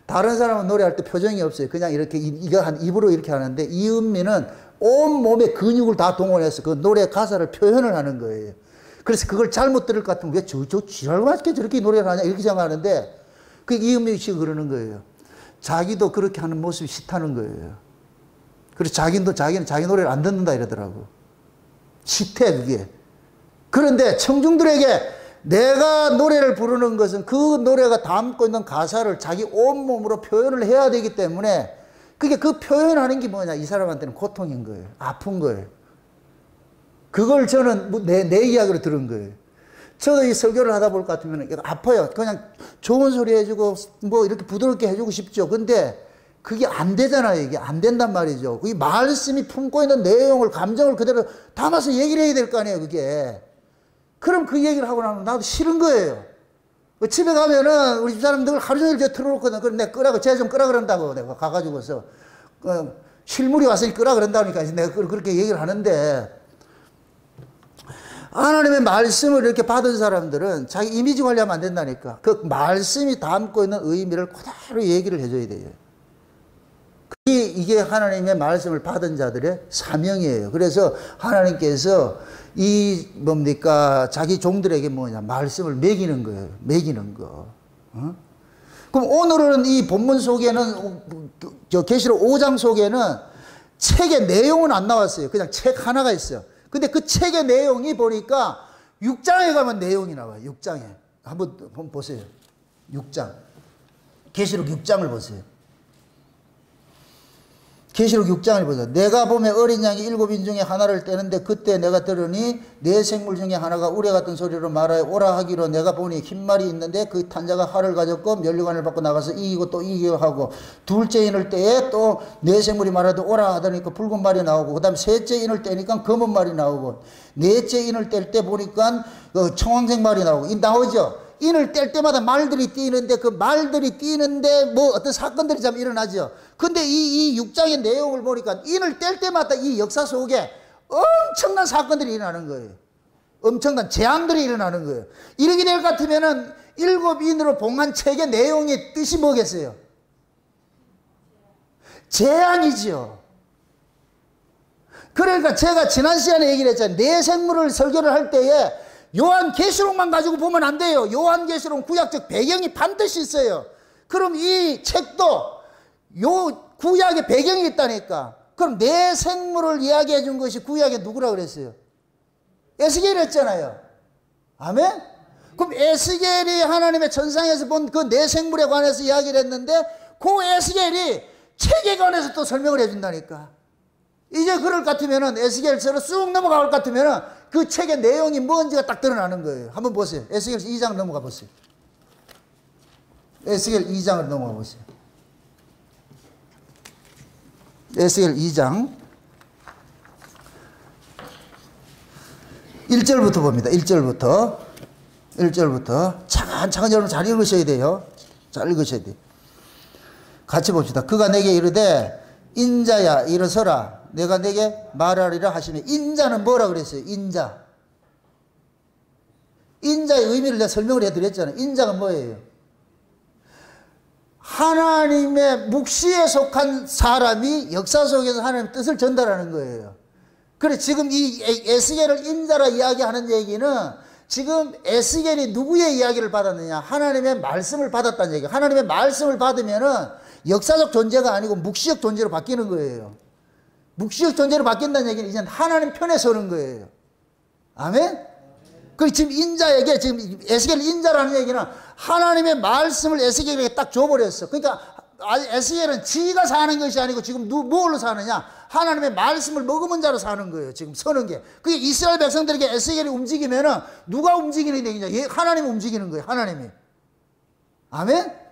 다른 사람은 노래할 때 표정이 없어요. 그냥 이렇게 이거 한 입으로 이렇게 하는데 이은미는 온 몸의 근육을 다 동원해서 그 노래 가사를 표현을 하는 거예요. 그래서 그걸 잘못 들을 것 같으면 왜 저 지랄맞게 저렇게 노래를 하냐 이렇게 생각하는데 그 이은미 씨가 그러는 거예요. 자기도 그렇게 하는 모습이 싫다는 거예요. 그래서 자기는 자기 노래를 안 듣는다 이러더라고. 싫대 그게. 그런데 청중들에게 내가 노래를 부르는 것은 그 노래가 담고 있는 가사를 자기 온몸으로 표현을 해야 되기 때문에 그게 그 표현하는 게 뭐냐. 이 사람한테는 고통인 거예요. 아픈 거예요. 그걸 저는 내 이야기로 들은 거예요. 저도 이 설교를 하다 볼 것 같으면 아파요. 그냥 좋은 소리 해주고 뭐 이렇게 부드럽게 해주고 싶죠. 근데 그게 안 되잖아요. 이게 안 된단 말이죠. 이 말씀이 품고 있는 내용을 감정을 그대로 담아서 얘기를 해야 될 거 아니에요. 그게. 그럼 그 얘기를 하고 나면 나도 싫은 거예요. 집에 가면은 우리 집사람들 하루 종일 저 틀어놓거든. 그럼 내가 끄라고, 쟤 좀 끄라 그런다고 내가 가가지고서. 실물이 와서 끄라 그런다니까 내가 그렇게 얘기를 하는데 하나님의 말씀을 이렇게 받은 사람들은 자기 이미지 관리하면 안 된다니까. 그 말씀이 담고 있는 의미를 그대로 얘기를 해줘야 돼요. 이게 하나님의 말씀을 받은 자들의 사명이에요. 그래서 하나님께서 자기 종들에게 뭐냐, 말씀을 먹이는 거예요. 먹이는 거. 그럼 오늘은 이 본문 속에는, 계시록 5장 속에는 책의 내용은 안 나왔어요. 그냥 책 하나가 있어요. 근데 그 책의 내용이 보니까 6장에 가면 내용이 나와요. 6장에. 한번 보세요. 6장. 계시록 6장을 보세요. 계시록 6장을 보세요. 내가 보매 어린 양이 7인 중에 하나를 떼는데 그때 내가 들으니 네 생물 중에 하나가 우레 같은 소리로 말하여 오라 하기로 내가 보니 흰 말이 있는데 그 탄자가 활을 가졌고 면류관을 받고 나가서 이기고 또 이기고 하고 둘째 인을 떼에 또 네 생물이 말하도 오라 하더니 그 붉은 말이 나오고 그 다음 셋째 인을 떼니까 검은 말이 나오고 넷째 인을 뗄 때 보니까 청황색 말이 나오고 나오죠. 인을 뗄 때마다 말들이 뛰는데 그 말들이 뛰는데 뭐 어떤 사건들이 참 일어나죠. 근데 이 6장의 내용을 보니까 인을 뗄 때마다 이 역사 속에 엄청난 사건들이 일어나는 거예요. 엄청난 재앙들이 일어나는 거예요. 이렇게 될 것 같으면은 7인으로 봉한 책의 내용의 뜻이 뭐겠어요? 재앙이지요. 그러니까 제가 지난 시간에 얘기를 했잖아요. 네 생물을 설교를 할 때에 요한계시록만 가지고 보면 안 돼요. 요한계시록 구약적 배경이 반드시 있어요. 그럼 이 책도 요 구약의 배경이 있다니까. 그럼 네 생물을 이야기해 준 것이 구약에 누구라 그랬어요? 에스겔이 했잖아요. 아멘? 그럼 에스겔이 하나님의 천상에서 본 그 네 생물에 관해서 이야기를 했는데 그 에스겔이 책에 관해서 또 설명을 해 준다니까. 이제 그럴 것 같으면은 에스겔서로 쑥 넘어갈 것 같으면은 그 책의 내용이 뭔지가 딱 드러나는 거예요. 한번 보세요. 에스겔 2장 넘어가 보세요. 에스겔 2장을 넘어가 보세요. 에스겔 2장 1절부터 봅니다. 1절부터 차근차근 여러분 잘 읽으셔야 돼요. 잘 읽으셔야 돼요. 같이 봅시다. 그가 내게 이르되 인자야 일어서라 내가 내게 말하리라 하시네. 인자는 뭐라 그랬어요? 인자. 인자의 의미를 내가 설명을 해드렸잖아요. 인자가 뭐예요? 하나님의 묵시에 속한 사람이 역사 속에서 하나님의 뜻을 전달하는 거예요. 그래 지금 이 에스겔을 인자라 이야기하는 얘기는 지금 에스겔이 누구의 이야기를 받았느냐? 하나님의 말씀을 받았다는 얘기예요. 하나님의 말씀을 받으면은 역사적 존재가 아니고 묵시적 존재로 바뀌는 거예요. 묵시적 존재로 바뀐다는 얘기는 이제 하나님 편에 서는 거예요. 아멘? 그 지금 인자에게, 지금 에스겔 인자라는 얘기는 하나님의 말씀을 에스겔에게 딱 줘버렸어. 그러니까 에스겔은 지가 사는 것이 아니고 지금 뭘로 사느냐? 하나님의 말씀을 머금은 자로 사는 거예요. 지금 서는 게. 그게 이스라엘 백성들에게 에스겔이 움직이면은 누가 움직이는 얘기냐? 하나님이 움직이는 거예요. 하나님이. 아멘?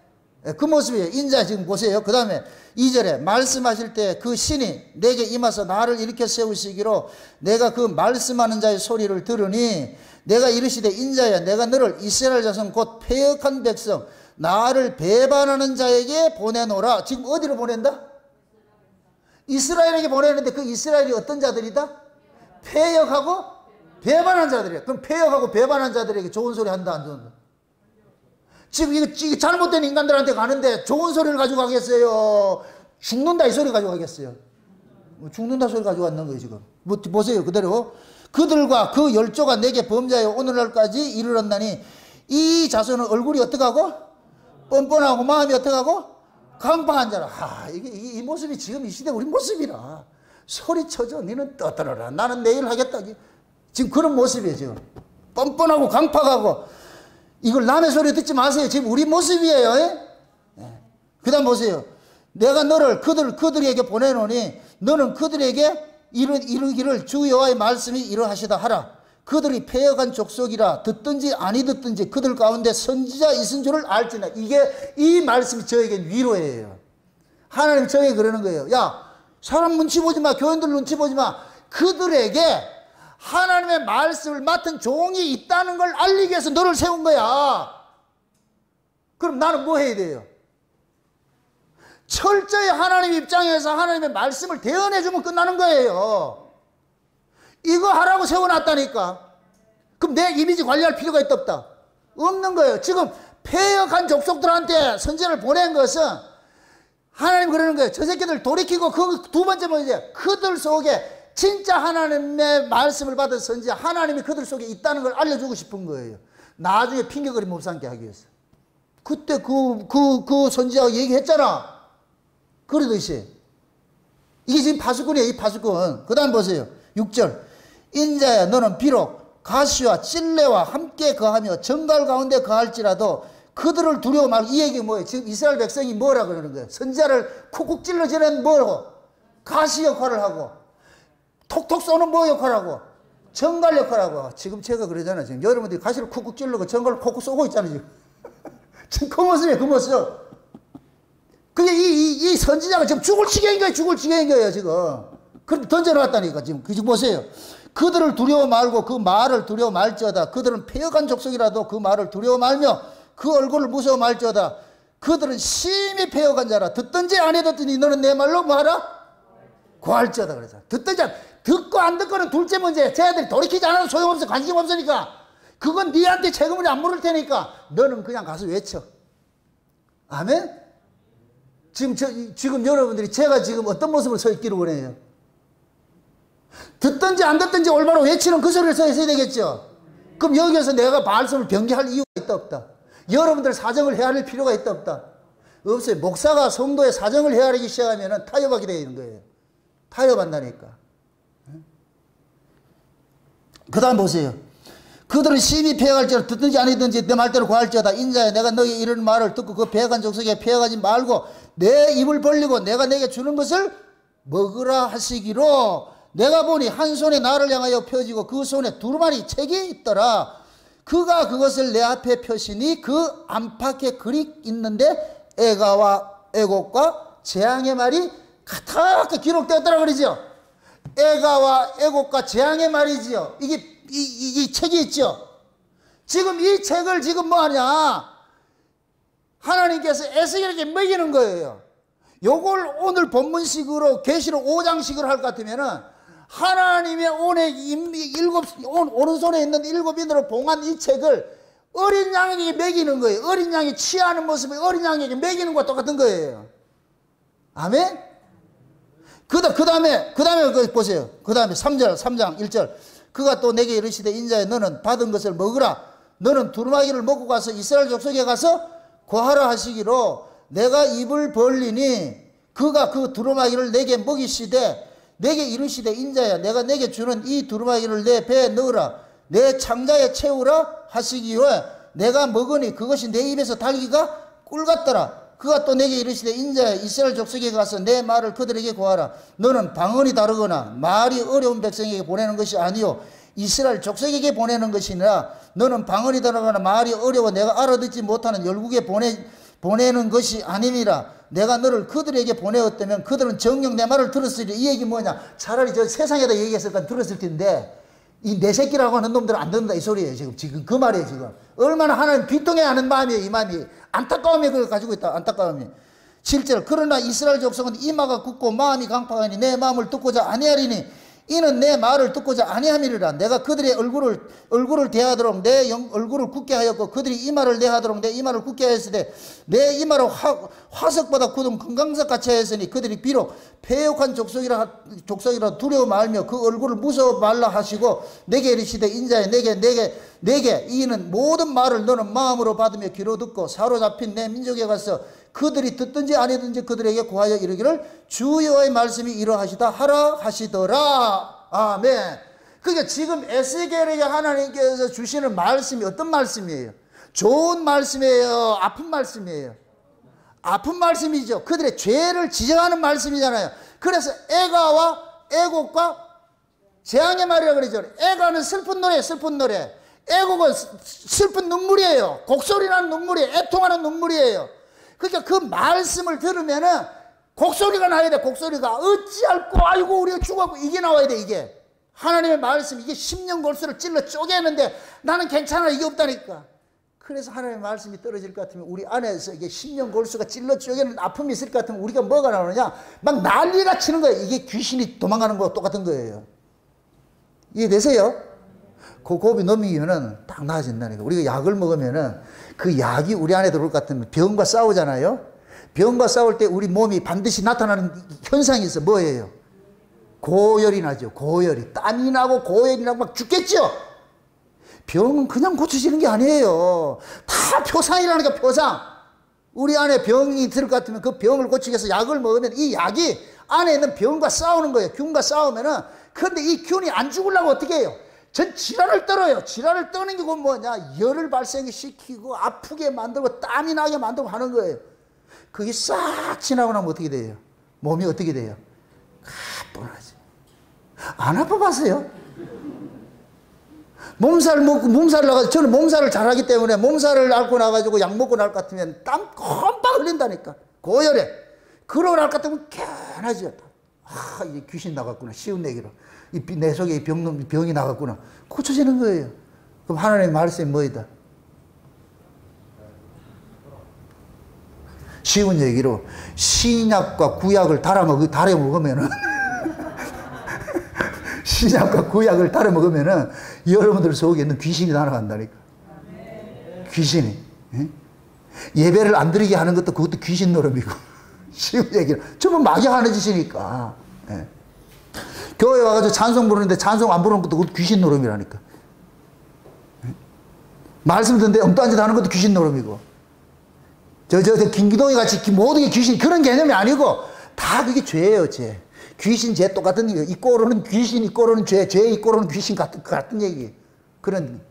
그 모습이에요. 인자 지금 보세요. 그 다음에 2절에 말씀하실 때 그 신이 내게 임하서 나를 일으켜 세우시기로 내가 그 말씀하는 자의 소리를 들으니 내가 이르시되 인자야 내가 너를 이스라엘 자손 곧 패역한 백성 나를 배반하는 자에게 보내노라. 지금 어디로 보낸다? 이스라엘에게 보내는데 그 이스라엘이 어떤 자들이다? 패역하고 배반한 자들이야. 그럼 패역하고 배반한 자들에게 좋은 소리 한다 안 좋은다? 지금 이거 잘못된 인간들한테 가는데 좋은 소리를 가지고 가겠어요? 죽는다 이 소리 가지고 가겠어요? 죽는다 소리 가지고 왔는 거예요 지금. 뭐 보세요 그대로. 그들과 그 열조가 내게 범죄하여 오늘날까지 이르렀나니 이 자손은 얼굴이 어떡하고? 뻔뻔하고 마음이 어떡하고? 강팍한 자라. 이 모습이 지금 이 시대 우리 모습이라. 소리쳐줘. 너는 떠들어라. 나는 내일 하겠다. 지금 그런 모습이에요 지금. 뻔뻔하고 강팍하고. 이걸 남의 소리 듣지 마세요. 지금 우리 모습이에요. 그 다음 보세요. 내가 너를 그들에게 보내노니 너는 그들에게 이르기를 주 여호와의 말씀이 이러하시다 하라. 그들이 패역한 족속이라 듣든지 아니 듣든지 그들 가운데 선지자 있은 줄을 알지나. 이게 이 말씀이 저에게 위로예요. 하나님 저에게 그러는 거예요. 야 사람 눈치 보지 마. 교인들 눈치 보지 마. 그들에게 하나님의 말씀을 맡은 종이 있다는 걸 알리기 위해서 너를 세운 거야. 그럼 나는 뭐 해야 돼요? 철저히 하나님 입장에서 하나님의 말씀을 대언해 주면 끝나는 거예요. 이거 하라고 세워놨다니까. 그럼 내 이미지 관리할 필요가 있다 없다? 없는 거예요. 지금 패역한 족속들한테 선지자를 보낸 것은 하나님 그러는 거예요. 저 새끼들 돌이키고 그 두 번째 뭐지? 그들 속에 진짜 하나님의 말씀을 받은 선지자 하나님이 그들 속에 있다는 걸 알려주고 싶은 거예요. 나중에 핑계거리 못 삼게 하기 위해서. 그때 그 선지자가 얘기했잖아. 그러듯이. 이게 지금 파수꾼이에요. 이 파수꾼. 그 다음 보세요. 6절. 인자야 너는 비록 가시와 찔레와 함께 거하며 정갈 가운데 거할지라도 그들을 두려워 말고. 이 얘기 뭐예요? 지금 이스라엘 백성이 뭐라 그러는 거예요? 선지자를 쿡쿡 찔러지는 뭐라고? 가시 역할을 하고 톡톡 쏘는 뭐 역할하고? 정갈 역할하고. 지금 제가 그러잖아요. 지금 여러분들이 가시를 쿡쿡 찔르고 정갈을 콕콕 쏘고 있잖아요. 지금. 지금 그 모습이에요. 그 모습. 그게 이 선지자가 지금 죽을 지경인 거예요. 죽을 지경인 거예요. 지금. 그렇게 던져놨다니까. 지금 보세요. 그들을 두려워 말고 그 말을 두려워 말지어다. 그들은 패역한 족속이라도 그 말을 두려워 말며 그 얼굴을 무서워 말지어다. 그들은 심히 패역한 자라. 듣든지 안 해듣든지 너는 내 말로 뭐하라? 고할지어다. 그래서 듣든지 듣고 안 듣고는 둘째 문제. 쟤들이 돌이키지 않아도 소용없어. 관심 없으니까. 그건 니한테 책임을 안 물을 테니까 너는 그냥 가서 외쳐. 아멘? 지금 여러분들이 제가 지금 어떤 모습을 서 있기를 원해요? 듣든지 안 듣든지 올바로 외치는 그 소리를 서 있어야 되겠죠? 그럼 여기에서 내가 말씀을 변개할 이유가 있다 없다? 여러분들 사정을 헤아릴 필요가 있다 없다? 없어요. 목사가 성도의 사정을 헤아리기 시작하면 타협하게 되는 거예요. 타협한다니까. 그 다음 보세요. 그들은 심히 패역할지라 듣든지 아니든지 내 말대로 구할지어다. 인자야 내가 너희 이런 말을 듣고 그 패역한 족속에 패역하지 말고 내 입을 벌리고 내가 내게 주는 것을 먹으라 하시기로 내가 보니 한 손에 나를 향하여 펴지고 그 손에 두루마리 책이 있더라. 그가 그것을 내 앞에 펴시니 그 안팎에 글이 있는데 애가와 애곡과 재앙의 말이 가득 기록되었더라 그러죠. 애가와 애곡과 재앙의 말이지요. 이 책이 있죠. 지금 이 책을 지금 뭐 하냐? 하나님께서 에스겔에게 먹이는 거예요. 요걸 오늘 본문식으로 계시록 5장식으로 할 것 같으면은 하나님의 오른손에 있는 7인으로 봉한 이 책을 어린 양에게 먹이는 거예요. 어린 양이 취하는 모습이 어린 양에게 먹이는 것과 똑같은 거예요. 아멘? 그 다음에 보세요. 그 다음에 3장 1절. 그가 또 내게 이르시되 인자야 너는 받은 것을 먹으라. 너는 두루마기를 먹고 가서 이스라엘 족속에 가서 고하라 하시기로 내가 입을 벌리니 그가 그 두루마기를 내게 먹이시되 내게 이르시되 인자야 내가 내게 주는 이 두루마기를 내 배에 넣으라 내 창자에 채우라 하시기에 내가 먹으니 그것이 내 입에서 달기가 꿀 같더라. 그가 또 내게 이르시되 인자야 이스라엘 족속에 가서 내 말을 그들에게 고하라. 너는 방언이 다르거나 말이 어려운 백성에게 보내는 것이 아니요 이스라엘 족속에게 보내는 것이니라. 너는 방언이 다르거나 말이 어려워 내가 알아듣지 못하는 열국에 보내는 것이 아니니라. 내가 너를 그들에게 보내었다면 그들은 정녕 내 말을 들었으리. 이 얘기 뭐냐, 차라리 저 세상에다 얘기했을까 들었을 텐데 이 내 새끼라고 하는 놈들은 안 듣는다 이 소리예요. 지금 그 말이에요. 지금 얼마나 하나님 비통해 하는 마음이에요. 이 마음이 안타까움이 그걸 가지고 있다. 안타까움이. 7절 그러나 이스라엘 족속은 이마가 굳고 마음이 강팍하니 내 마음을 듣고자 아니하리니 이는 내 말을 듣고자 아니함이리라. 내가 그들의 얼굴을 대하도록 내 얼굴을 굳게 하였고 그들이 이마를 대하도록 내 이마를 굳게 하였으되 내 이마를 화석보다 굳은 금강석 같이 하였으니 그들이 비록 패역한 족속이라 두려워 말며 그 얼굴을 무서워 말라 하시고 내게 이르시되 인자야 내게 이는 모든 말을 너는 마음으로 받으며 귀로 듣고 사로잡힌 내 민족에 가서 그들이 듣든지 아니든지 그들에게 구하여 이르기를 주 여호와의 말씀이 이러하시다 하라 하시더라. 아멘. 그러니까 지금 에스겔에게 하나님께서 주시는 말씀이 어떤 말씀이에요? 좋은 말씀이에요? 아픈 말씀이에요? 아픈 말씀이죠. 그들의 죄를 지적하는 말씀이잖아요. 그래서 애가와 애곡과 재앙의 말이라고 그러죠. 애가는 슬픈 노래, 슬픈 노래. 애곡은 슬픈 눈물이에요. 곡소리나는 눈물이에요. 애통하는 눈물이에요. 그러니까 그 말씀을 들으면은 곡소리가 나야 돼. 곡소리가 어찌할꼬 아이고 우리가 죽었고 이게 나와야 돼. 이게 하나님의 말씀, 이게 십년골수를 찔러 쪼개는데 나는 괜찮아 이게 없다니까. 그래서 하나님의 말씀이 떨어질 것 같으면 우리 안에서 이게 십년골수가 찔러 쪼개는 아픔이 있을 것 같으면 우리가 뭐가 나오느냐, 막 난리가 치는 거예요. 이게 귀신이 도망가는 거와 똑같은 거예요. 이해되세요? 그 고비 넘기면은 딱 나아진다니까. 우리가 약을 먹으면은 그 약이 우리 안에 들어올 것 같으면 병과 싸우잖아요. 병과 싸울 때 우리 몸이 반드시 나타나는 현상이 있어. 뭐예요? 고열이 나죠. 고열이. 땀이 나고 고열이 나고 막 죽겠죠. 병은 그냥 고쳐지는 게 아니에요. 다 표상이라니까, 표상. 우리 안에 병이 들을 것 같으면 그 병을 고치기 위해서 약을 먹으면 이 약이 안에 있는 병과 싸우는 거예요. 균과 싸우면은. 그런데 이 균이 안 죽으려고 어떻게 해요? 전 질환을 떨어요. 질환을 떠는 게 뭐냐? 열을 발생시키고 아프게 만들고 땀이 나게 만들고 하는 거예요. 그게 싹 지나고 나면 어떻게 돼요? 몸이 어떻게 돼요? 가뿐하지. 안 아파봤어요? 몸살 먹고 몸살을 나가지고, 저는 몸살을 잘하기 때문에 몸살을 앓고 나가지고 약 먹고 날 것 같으면 땀 껌빵 흘린다니까. 고열에. 그러고 날 것 같으면 개나지요. 아, 이제 귀신 나갔구나. 쉬운 얘기로. 내 속에 병이 나갔구나. 고쳐지는 거예요. 그럼 하나님의 말씀이 뭐이다? 쉬운 얘기로 신약과 구약을 달아 먹으면은 신약과 구약을 달아 먹으면은 여러분들 속에 있는 귀신이 날아간다니까. 귀신이. 예배를 안 드리게 하는 것도 그것도 귀신 노름이고. 쉬운 얘기로. 전부 마귀가 하는 짓이니까. 교회 와가지고 찬송 부르는데 찬송 안 부르는 것도 그것도 귀신 노름이라니까. 말씀 듣는데 엉뚱한 짓 하는 것도 귀신 노름이고. 저 김기동이 같이 모든 게 귀신, 그런 개념이 아니고 다 그게 죄예요, 죄. 귀신 죄 똑같은 얘기예요. 이 꼬로는 귀신, 이 꼬로는 죄, 죄 이 꼬로는 귀신 같은 얘기. 그런.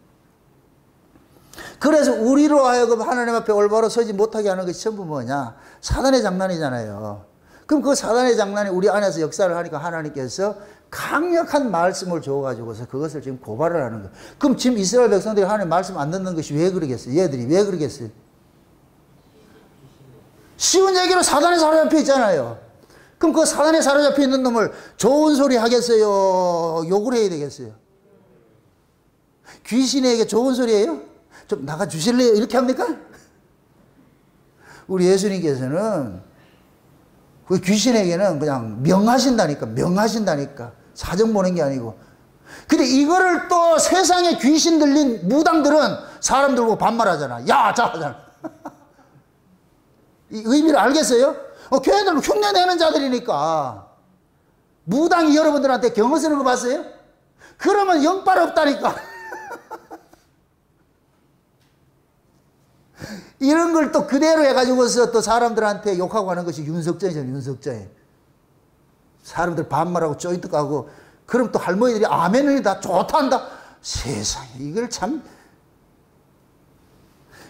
그래서 우리로 하여금 하나님 앞에 올바로 서지 못하게 하는 것이 전부 뭐냐? 사단의 장난이잖아요. 그럼 그 사단의 장난이 우리 안에서 역사를 하니까 하나님께서 강력한 말씀을 줘가지고서 그것을 지금 고발을 하는 거예요. 그럼 지금 이스라엘 백성들이 하나님 말씀 안 듣는 것이 왜 그러겠어요? 얘들이 왜 그러겠어요? 쉬운 얘기로 사단에 사로잡혀 있잖아요. 그럼 그 사단에 사로잡혀 있는 놈을 좋은 소리 하겠어요? 욕을 해야 되겠어요? 귀신에게 좋은 소리예요? 좀 나가주실래요? 이렇게 합니까? 우리 예수님께서는 그 귀신에게는 그냥 명하신다니까. 명하신다니까. 사정 보는 게 아니고. 근데 이거를 또 세상에 귀신 들린 무당들은 사람들 보고 반말하잖아. 야! 자! 하잖아. 이 의미를 알겠어요? 걔네들 흉내 내는 자들이니까. 무당이 여러분들한테 경어 쓰는 거 봤어요? 그러면 영빨 없다니까. 이런 걸 또 그대로 해가지고서 또 사람들한테 욕하고 하는 것이 윤석전이죠, 윤석전. 사람들 반말하고 조인트 까고, 그럼 또 할머니들이 아멘을 다 좋단다. 세상에, 이걸 참.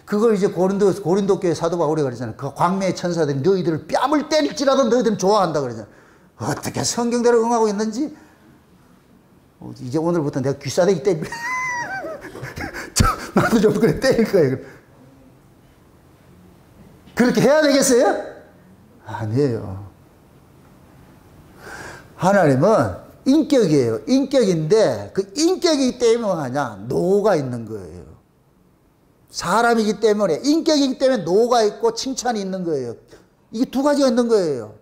그걸 이제 고린도 교회 사도 바울이 그러잖아요. 그 광명의 천사들이 너희들을 뺨을 때릴지라도 너희들은 좋아한다 그러잖아요. 어떻게 성경대로 응하고 있는지. 이제 오늘부터 내가 귀싸대기 때릴 나도 좀 그래 때릴 거예요. 그렇게 해야 되겠어요? 아니에요. 하나님은 인격이에요. 인격인데 그 인격이기 때문에 하냐? 노가 있는 거예요. 사람이기 때문에, 인격이기 때문에 노가 있고 칭찬이 있는 거예요. 이게 두 가지가 있는 거예요.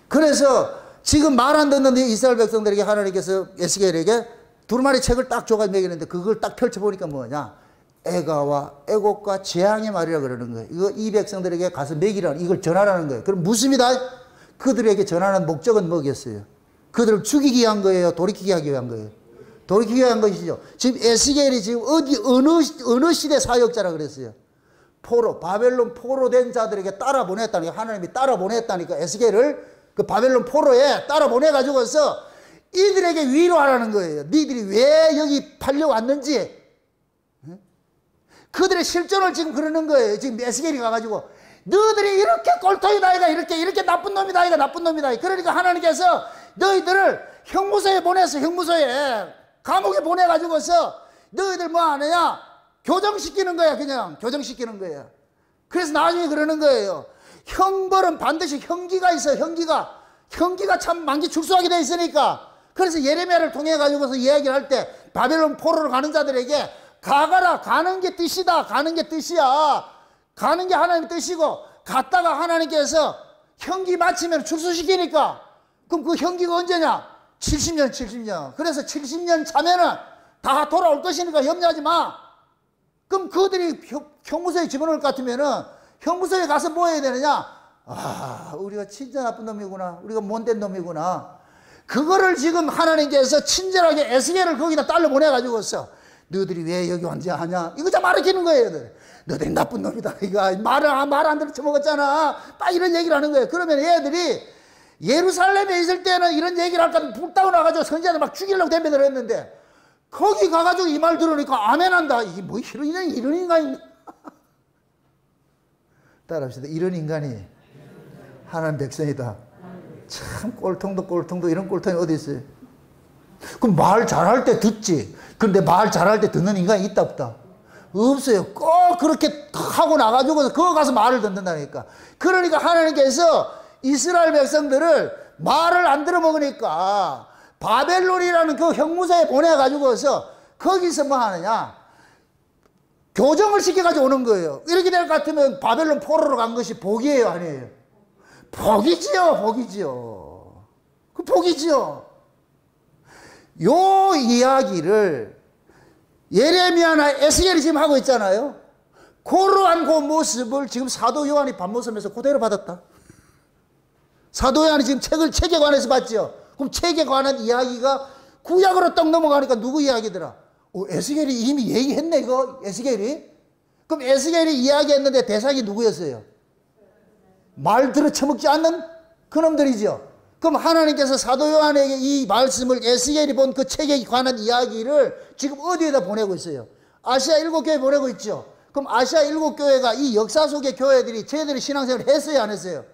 그래서 지금 말 안 듣는 이스라엘 백성들에게 하나님께서 에스겔에게 두루마리 책을 딱 줘가지고 먹이는데, 그걸 딱 펼쳐보니까 뭐냐? 애가와 애곡과 재앙의 말이라 그러는 거예요. 이거 이 백성들에게 가서 먹이라는, 이걸 전하라는 거예요. 그럼 무슨이다? 그들에게 전하는 목적은 뭐겠어요? 그들을 죽이기 위한 거예요? 돌이키게 하기 위한 거예요? 돌이키게 위한 것이죠. 지금 에스겔이 지금 어느 시대 사역자라 그랬어요? 포로, 바벨론 포로 된 자들에게 따라 보냈다니까. 하나님이 따라 보냈다니까. 에스겔을 그 바벨론 포로에 따라 보내가지고서 이들에게 위로하라는 거예요. 니들이 왜 여기 팔려왔는지. 그들의 실존을 지금 그러는 거예요. 지금 에스겔이 가가지고 너희들이 이렇게 꼴통이다 이가, 이렇게 나쁜 놈이다 이가, 나쁜 놈이다. 그러니까 하나님께서 너희들을 형무소에 보내서, 형무소에 감옥에 보내가지고서 너희들 뭐 하느냐? 교정시키는 거야. 그냥 교정시키는 거야. 그래서 나중에 그러는 거예요. 형벌은 반드시 형기가 있어요. 형기가 참 만기 축소하게 돼 있으니까. 그래서 예레미야를 통해 가지고서 이야기를 할 때 바벨론 포로를 가는 자들에게 가가라, 가는 게 뜻이다, 가는 게 뜻이야, 가는 게 하나님의 뜻이고, 갔다가 하나님께서 형기 마치면 축소시키니까. 그럼 그 형기가 언제냐? 70년. 그래서 70년 차면은 다 돌아올 것이니까 염려하지 마. 그럼 그들이 형무소에 집어넣을 것 같으면은 형무소에 가서 뭐 해야 되느냐? 아, 우리가 진짜 나쁜 놈이구나. 우리가 못된 놈이구나. 그거를 지금 하나님께서 친절하게 에스겔을 거기다 딸로 보내가지고서 너희들이 왜 여기 왔냐 하냐? 이거 다 말해주는 거예요. 너희들이 나쁜 놈이다. 이거 말 안 들어 먹었잖아. 딱 이런 얘기를 하는 거예요. 그러면 얘들이 예루살렘에 있을 때는 이런 얘기를 할까 불타고 나가지고 선지자들 막 죽이려고 덤벼들어 했는데, 거기 가가지고 이 말 들으니까 아멘한다. 이게 뭐 이런 인간이. 따라합시다. 이런 인간이 하나님 백성이다. 참 꼴통도 이런 꼴통이 어디 있어요? 그럼 말 잘할 때 듣지. 그런데 말 잘할 때 듣는 인간이 있다 없다? 없어요. 꼭 그렇게 하고 나가지고 그거 가서 말을 듣는다니까. 그러니까 하나님께서 이스라엘 백성들을 말을 안 들어먹으니까 바벨론이라는 그 형무소에 보내가지고서 거기서 뭐 하느냐? 교정을 시켜가지고 오는 거예요. 이렇게 될 것 같으면 바벨론 포로로 간 것이 복이에요, 아니에요? 복이지요. 그 복이지요. 요 이야기를 예레미야나 에스겔이 지금 하고 있잖아요. 그러한 그 모습을 지금 사도 요한이 밤모섬에서 그대로 받았다. 사도 요한이 지금 책에 관해서 봤죠. 그럼 책에 관한 이야기가 구약으로 떡 넘어가니까 누구 이야기더라? 에스겔이 이미 얘기했네, 이거. 에스겔이. 그럼 에스겔이 이야기했는데 대상이 누구였어요? 말 들어 처먹지 않는 그놈들이죠. 그럼 하나님께서 사도 요한에게 이 말씀을, 에스겔이 본 그 책에 관한 이야기를 지금 어디에다 보내고 있어요? 아시아 7교회 보내고 있죠. 그럼 아시아 7교회가 이 역사 속의 교회들이 쟤들이 신앙생활을 했어요, 안 했어요?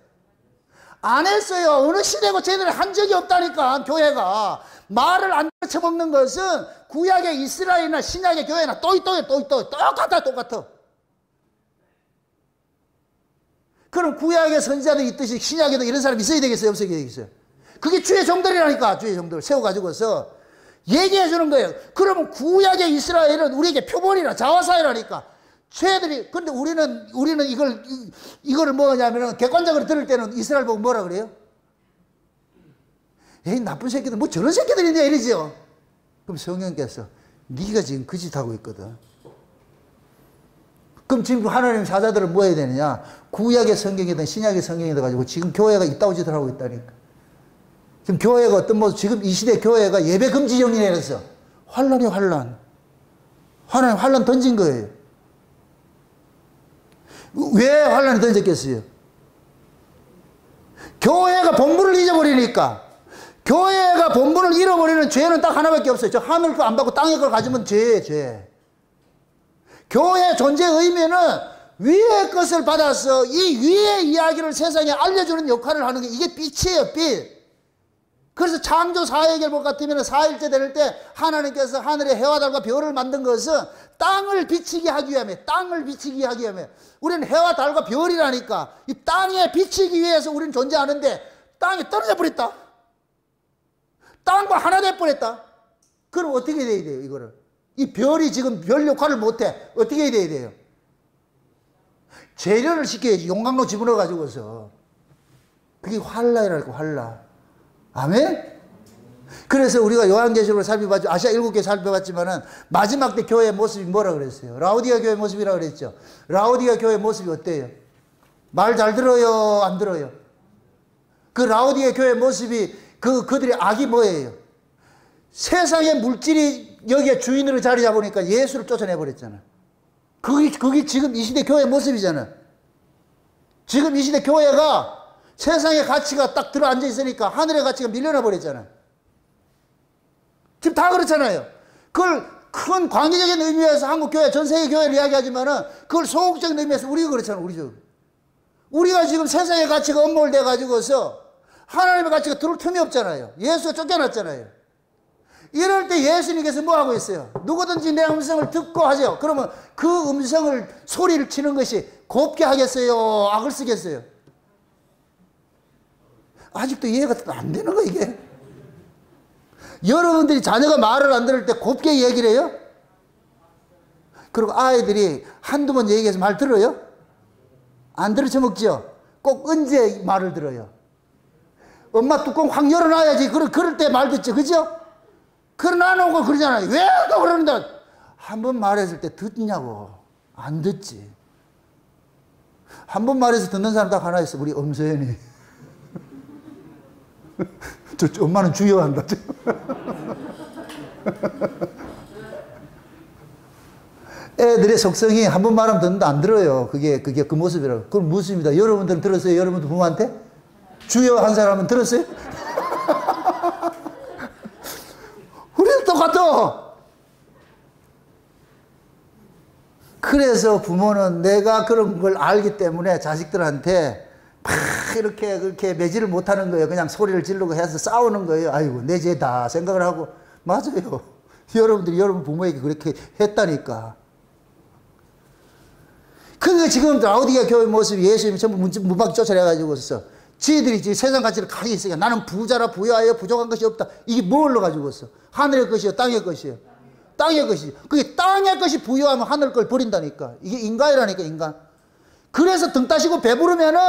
안 했어요. 어느 시대고 쟤들이 한 적이 없다니까. 교회가 말을 안 쳐먹는 것은 구약의 이스라엘이나 신약의 교회나 똑같아. 그럼 구약의 선지자들이 있듯이 신약에도 이런 사람이 있어야 되겠어요, 없어야 되겠어요? 그게 주의 종들이라니까. 주의 종들 세워가지고서 얘기해 주는 거예요. 그러면 구약의 이스라엘은 우리에게 표본이라 자화사회라니까. 쟤들이, 근데 우리는 이거를 뭐냐면은 객관적으로 들을 때는 이스라엘 보고 뭐라 그래요? 에이, 나쁜 새끼들, 뭐 저런 새끼들이냐, 이러지요. 그럼 성령께서 네가 지금 그 짓 하고 있거든. 그럼 지금 하나님 사자들은 뭐 해야 되느냐? 구약의 성경이든 신약의 성경이든 가지고 지금 교회가 이따위 짓을 하고 있다니까. 지금 교회가 어떤 모습, 지금 이 시대 교회가 예배 금지 정리 내렸어. 환란이 환란. 하나님 환란 던진 거예요. 왜 환란이 던졌겠어요? 잃어버리니까. 교회가 본분을 잃어버리는 죄는 딱 하나밖에 없어요. 저 하늘 거 안 받고 땅의 걸 가지면 죄예요, 죄. 교회의 존재 의미는 위의 것을 받아서 이 위의 이야기를 세상에 알려주는 역할을 하는 게 이게 빛이에요, 빛. 그래서 창조 사회결복 같으면 4일째 될 때 하나님께서 하늘의 해와 달과 별을 만든 것은 땅을 비치게 하기 위함에, 땅을 비치게 하기 위함에. 우리는 해와 달과 별이라니까 이 땅에 비치기 위해서 우리는 존재하는데 땅이 떨어져 버렸다. 땅과 하나 돼 버렸다. 그럼 어떻게 돼야 돼요, 이거를? 이 별이 지금 별 역할을 못해. 어떻게 해야 돼요? 재련을 시켜야지. 용광로 집어넣어 가지고서. 그게 환란이라고, 환란. 아멘? 그래서 우리가 요한계시록을 살펴봤죠. 아시아 7개 살펴봤지만은 마지막 때 교회의 모습이 뭐라 그랬어요? 라오디가 교회 모습이라 그랬죠. 라오디가 교회 모습이 어때요? 말 잘 들어요? 안 들어요? 그 라오디가 교회 모습이 그들의 악이 뭐예요? 세상의 물질이 여기에 주인으로 자리 잡으니까 예수를 쫓아내버렸잖아. 그게 지금 이 시대 교회의 모습이잖아. 지금 이 시대 교회가 세상의 가치가 딱 들어앉아 있으니까 하늘의 가치가 밀려나 버렸잖아. 지금 다 그렇잖아요. 그걸 큰 광의적인 의미에서 한국 교회, 전 세계 교회를 이야기하지만은 그걸 소극적인 의미에서 우리가 그렇잖아, 우리가 지금 세상의 가치가 엄몰돼 가지고서 하나님의 가치가 들어올 틈이 없잖아요. 예수가 쫓겨났잖아요. 이럴 때 예수님께서 뭐 하고 있어요? 누구든지 내 음성을 듣고 하죠. 그러면 그 음성을, 소리를 치는 것이 곱게 하겠어요? 악을 쓰겠어요? 아직도 이해가 안 되는 거, 이게. 여러분들이 자녀가 말을 안 들을 때 곱게 얘기를 해요? 그리고 아이들이 한두 번 얘기해서 말 들어요? 안 들어쳐먹죠? 꼭 언제 말을 들어요? 엄마 뚜껑 확 열어놔야지. 그럴 때 말 듣죠. 그죠? 그러나 안 오고 그러잖아요. 왜 또 그러는데? 한 번 말했을 때 듣냐고. 안 듣지. 한 번 말해서 듣는 사람 딱 하나 있어. 우리 엄서연이. 저 엄마는 주여한다. 애들의 속성이 한 번 말하면 듣는데 안 들어요. 그게 그 모습이라고. 그건 무엇입니다. 여러분들은 들었어요? 여러분들 부모한테? 주여 한 사람은 들었어요? 우리도 똑같아. 그래서 부모는 내가 그런 걸 알기 때문에 자식들한테 막 이렇게 그렇게 매질을 못하는 거예요. 그냥 소리를 지르고 해서 싸우는 거예요. 아이고 내 죄다 생각을 하고. 맞아요. 여러분들이 여러분 부모에게 그렇게 했다니까. 그게 지금 라오디가 교회 모습이 예수님이 전부 문밖에 쫓아내가지고서 지들이 세상 가치를 가지고 있으니까 나는 부자라 부여하여 부족한 것이 없다. 이게 뭘로 가지고 있어? 하늘의 것이요, 땅의 것이요. 땅의 것이. 그게 땅의 것이 부여하면 하늘 걸 버린다니까. 이게 인간이라니까, 인간. 그래서 등 따시고 배부르면은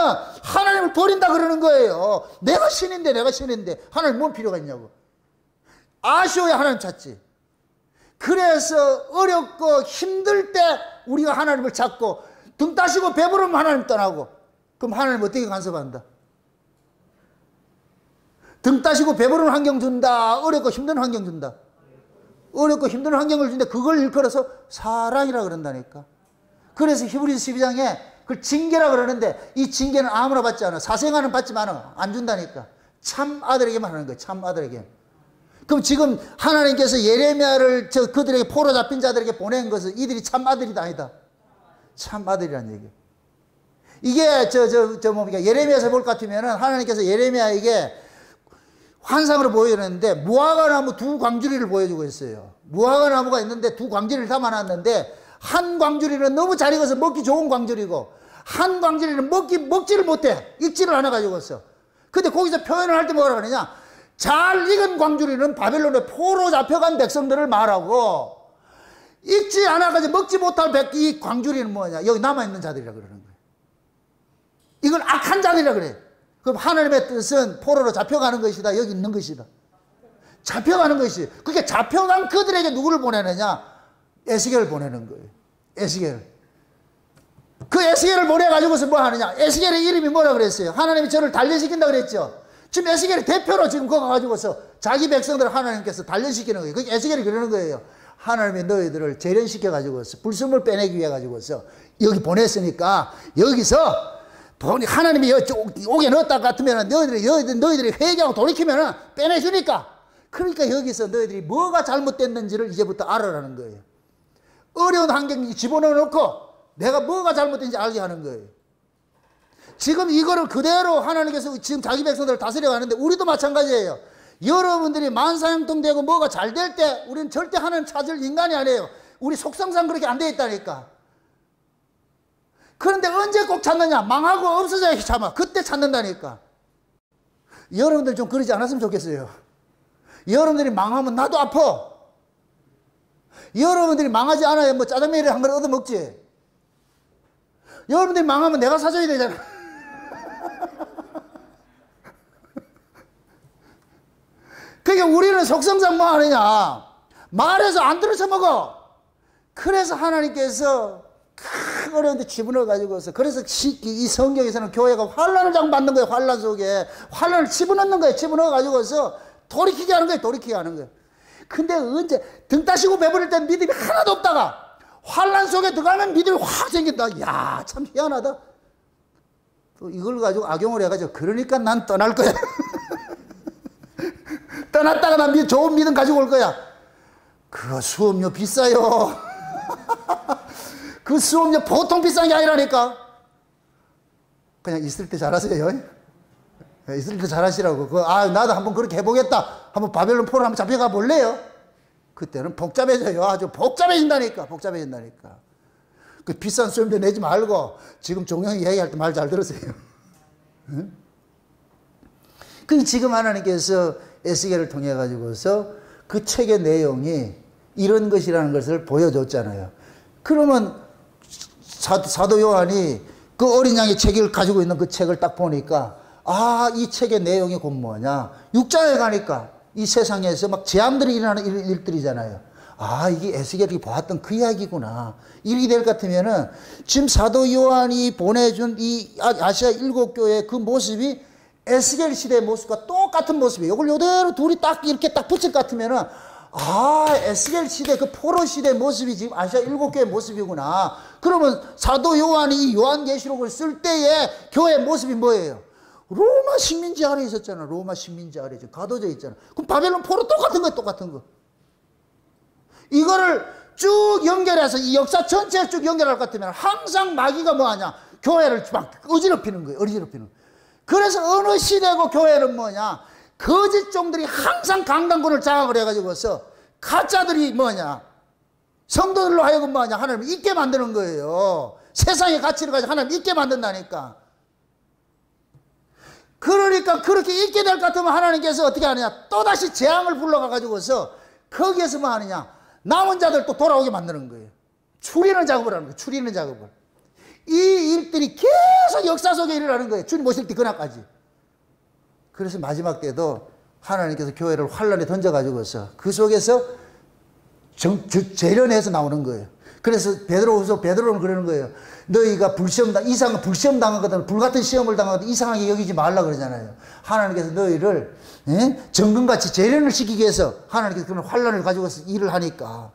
하나님을 버린다 그러는 거예요. 내가 신인데 하나님 뭔 필요가 있냐고. 아쉬워야 하나님 찾지. 그래서 어렵고 힘들 때 우리가 하나님을 찾고 등 따시고 배부르면 하나님 떠나고. 그럼 하나님 어떻게 간섭한다? 등 따시고 배부른 환경 준다. 어렵고 힘든 환경 준다. 어렵고 힘든 환경을 주는데 그걸 일컬어서 사랑이라 그런다니까. 그래서 히브리서 12장에 그걸 징계라 그러는데 이 징계는 아무나 받지 않아. 사생아는 받지만 안 준다니까. 참 아들에게만 하는 거예요. 참 아들에게. 그럼 지금 하나님께서 예레미야를 그들에게 포로 잡힌 자들에게 보낸 것은 이들이 참 아들이다 아니다. 참 아들이란 얘기예요. 이게 뭡니까? 예레미야에서 볼 것 같으면은 하나님께서 예레미야에게 환상으로 보여줬는데 무화과 나무 두 광주리를 보여주고 있어요. 무화과 나무가 있는데 두 광주리를 담아놨는데 한 광주리는 너무 잘 익어서 먹기 좋은 광주리고 한 광주리는 먹지를 못해. 익지를 않아 가지고 있어. 근데 거기서 표현을 할 때 뭐라 그러냐? 잘 익은 광주리는 바벨론에 포로 잡혀간 백성들을 말하고 익지 않아 가지고 먹지 못할 이 광주리는 뭐냐? 여기 남아있는 자들이라 그러는 거예요. 이걸 악한 자들이라 그래. 그럼 하나님의 뜻은 포로로 잡혀가는 것이다. 여기 있는 것이다. 잡혀가는 것이. 그게 잡혀간 그들에게 누구를 보내느냐? 에스겔을 보내는 거예요. 에스겔. 그 에스겔을 보내가지고서 뭐 하느냐? 에스겔의 이름이 뭐라 그랬어요? 하나님이 저를 단련시킨다 그랬죠. 지금 에스겔이 대표로 지금 그거 가지고서 자기 백성들을 하나님께서 단련시키는 거예요. 그게 에스겔이 그러는 거예요. 하나님이 너희들을 재련시켜가지고서 불순물 빼내기 위해 가지고서 여기 보냈으니까 여기서 돈이 하나님이 옥에 넣었다 같으면 너희들이 회개하고 돌이키면 빼내주니까. 그러니까 여기서 너희들이 뭐가 잘못됐는지를 이제부터 알아라는 거예요. 어려운 환경에 집어넣어 놓고 내가 뭐가 잘못된지 알게 하는 거예요. 지금 이거를 그대로 하나님께서 지금 자기 백성들을 다스려 가는데 우리도 마찬가지예요. 여러분들이 만사형통되고 뭐가 잘 될 때 우리는 절대 하나님 찾을 인간이 아니에요. 우리 속성상 그렇게 안 돼 있다니까. 그런데 언제 꼭 찾느냐? 망하고 없어져야 참아. 그때 찾는다니까. 여러분들 좀 그러지 않았으면 좋겠어요. 여러분들이 망하면 나도 아파. 여러분들이 망하지 않아야 뭐 짜장면을 한 그릇 얻어먹지. 여러분들이 망하면 내가 사줘야 되잖아. 그러니까 우리는 속성상 뭐 하느냐? 말해서 안 들어서 먹어. 그래서 하나님께서 큰 어려운데 집어넣어 가지고서, 그래서 이 성경에서는 교회가 환란을 당받는 거예요. 환란 속에 환란을 집어넣는 거예요. 집어넣어 가지고서 돌이키게 하는 거예요. 돌이키게 하는 거예요. 근데 언제 등 따시고 배부를 때 믿음이 하나도 없다가 환란 속에 들어가면 믿음이 확 생긴다. 야, 참 희한하다. 또 이걸 가지고 악용을 해가지고 그러니까 난 떠날 거야. 떠났다가 난 좋은 믿음 가지고 올 거야. 그거 수업료 비싸요. 그 수업료 보통 비싼 게 아니라니까. 그냥 있을 때 잘하세요. 있을 때 잘하시라고. 나도 한번 그렇게 해보겠다. 한번 바벨론 포로 한번 잡혀가 볼래요? 그때는 복잡해져요. 아주 복잡해진다니까. 복잡해진다니까. 그 비싼 수업료 내지 말고 지금 종영이 얘기할 때 말 잘 들으세요. 응? 그 지금 하나님께서 에스겔을 통해 가지고서 그 책의 내용이 이런 것이라는 것을 보여줬잖아요. 그러면 사도 요한이 그 어린 양의 책을 가지고 있는 그 책을 딱 보니까 이 책의 내용이 곧 뭐냐. 6장에 가니까 이 세상에서 막 재앙들이 일어나는 일들이잖아요. 이게 에스겔이 보았던 그 이야기구나. 이렇게 될 것 같으면은 지금 사도 요한이 보내준 이 아시아 7교회의 그 모습이 에스겔 시대의 모습과 똑같은 모습이에요. 이걸 요대로 둘이 딱 이렇게 딱 붙일 것 같으면은 에스겔 시대 그 포로 시대의 모습이 지금 아시아 7교회의 모습이구나. 그러면 사도 요한이 이 요한계시록을 쓸 때의 교회의 모습이 뭐예요? 로마 식민지 아래 있었잖아. 로마 식민지 아래 가둬져 있잖아. 그럼 바벨론 포로 똑같은 거야. 똑같은 거. 이거를 쭉 연결해서 이 역사 전체를 쭉 연결할 것 같으면 항상 마귀가 뭐하냐? 교회를 막 어지럽히는 거예요. 어지럽히는 거예요. 그래서 어느 시대고 교회는 뭐냐? 거짓 종들이 항상 강단권을 장악을 해가지고서 가짜들이 뭐냐? 성도들로 하여금 뭐냐? 하나님을 잊게 만드는 거예요. 세상의 가치를 가지고 하나님을 잊게 만든다니까. 그러니까 그렇게 잊게 될 것 같으면 하나님께서 어떻게 하느냐? 또다시 재앙을 불러가지고서 거기에서 뭐 하느냐? 남은 자들 또 돌아오게 만드는 거예요. 추리는 작업을 하는 거예요. 추리는 작업을. 이 일들이 계속 역사 속에 일어나는 거예요. 주님 오실 때 그날까지. 그래서 마지막 때도 하나님께서 교회를 환란에 던져가지고서 그 속에서 재련해서 나오는 거예요. 그래서 베드로는 그러는 거예요. 너희가 이상한 불시험 당하거든, 불같은 시험을 당하거든 이상하게 여기지 말라 그러잖아요. 하나님께서 너희를 정금같이 재련을 시키기 위해서 하나님께서 그런 환란을 가지고서 일을 하니까.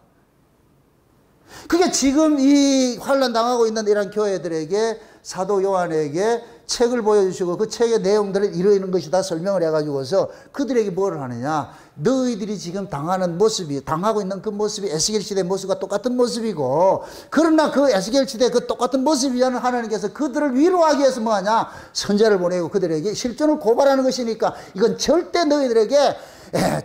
그게 지금 이 환란 당하고 있는 이런 교회들에게 사도 요한에게 책을 보여주시고 그 책의 내용들을 이루는 것이다 설명을 해가지고서 그들에게 뭐를 하느냐. 너희들이 지금 당하고 있는 그 모습이 에스겔 시대의 모습과 똑같은 모습이고, 그러나 그 에스겔 시대의 그 똑같은 모습이라는 하나님께서 그들을 위로하기 위해서 뭐하냐. 선자를 보내고 그들에게 실존을 고발하는 것이니까 이건 절대 너희들에게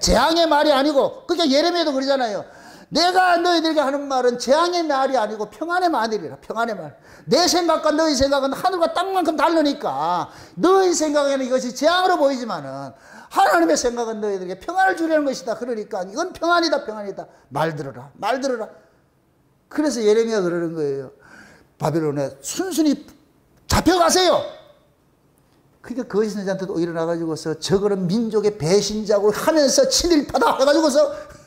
재앙의 말이 아니고, 그러니까 예레미야도 그러잖아요. 내가 너희들에게 하는 말은 재앙의 말이 아니고 평안의 말이라. 평안의 말. 내 생각과 너희 생각은 하늘과 땅만큼 다르니까 너희 생각에는 이것이 재앙으로 보이지만은 하나님의 생각은 너희들에게 평안을 주려는 것이다. 그러니까 이건 평안이다. 평안이다. 말 들어라. 말 들어라. 그래서 예레미야가 그러는 거예요. 바벨론에 순순히 잡혀가세요. 그러니까 거짓 선지자한테도 일어나가지고서 저거는 민족의 배신자고 하면서 친일파다 해가지고서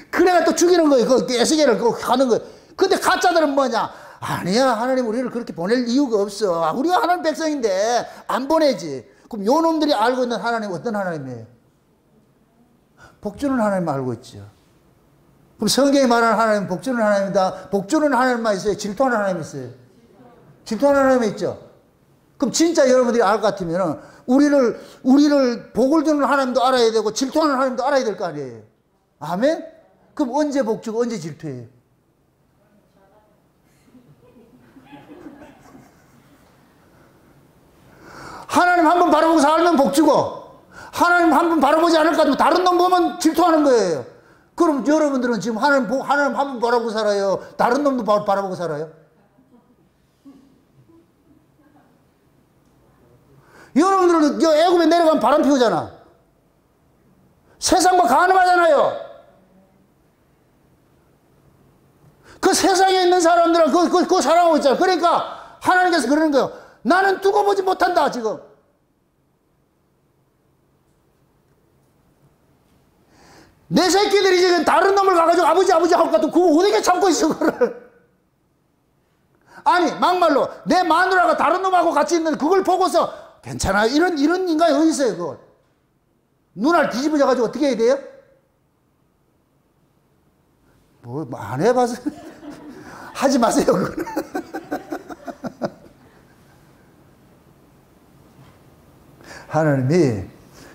그래가 또 죽이는 거예요. 그 에스겔을 가는 거예요. 근데 가짜들은 뭐냐? 아니야, 하나님 우리를 그렇게 보낼 이유가 없어. 우리가 하나님 백성인데 안 보내지. 그럼 요 놈들이 알고 있는 하나님 어떤 하나님이에요? 복주는 하나님 알고 있죠. 그럼 성경이 말하는 하나님은 복주는 하나님이다. 복주는 하나님만 있어요? 질투하는 하나님 있어요? 질투하는 하나님이 있죠. 그럼 진짜 여러분들이 알 것 같으면 우리를 복을 주는 하나님도 알아야 되고 질투하는 하나님도 알아야 될 거 아니에요. 아멘? 그럼 언제 복 주고 언제 질투해요? 하나님 한 번 바라보고 살면 복 주고 하나님 한 번 바라보지 않을 것 같으면 다른 놈 보면 질투하는 거예요. 그럼 여러분들은 지금 하나님 한 번 바라보고 살아요? 다른 놈도 바라보고 살아요? 여러분들은 애굽에 내려가면 바람 피우잖아. 세상과 가늠하잖아요. 그 세상에 있는 사람들은 그거 사랑하고 있잖아. 그러니까 하나님께서 그러는 거예요. 나는 두고 보지 못한다, 지금. 내 새끼들이 지금 다른 놈을 가가지고 아버지 할 것 같으면 그거 어떻게 참고 있어, 그거를. 아니, 막말로 내 마누라가 다른 놈하고 같이 있는데 그걸 보고서 괜찮아요. 이런 인간이 어디 있어요, 그걸. 눈알 뒤집어져가지고 어떻게 해야 돼요? 뭐 안 해봐서. 하지 마세요, 그거는. 하나님이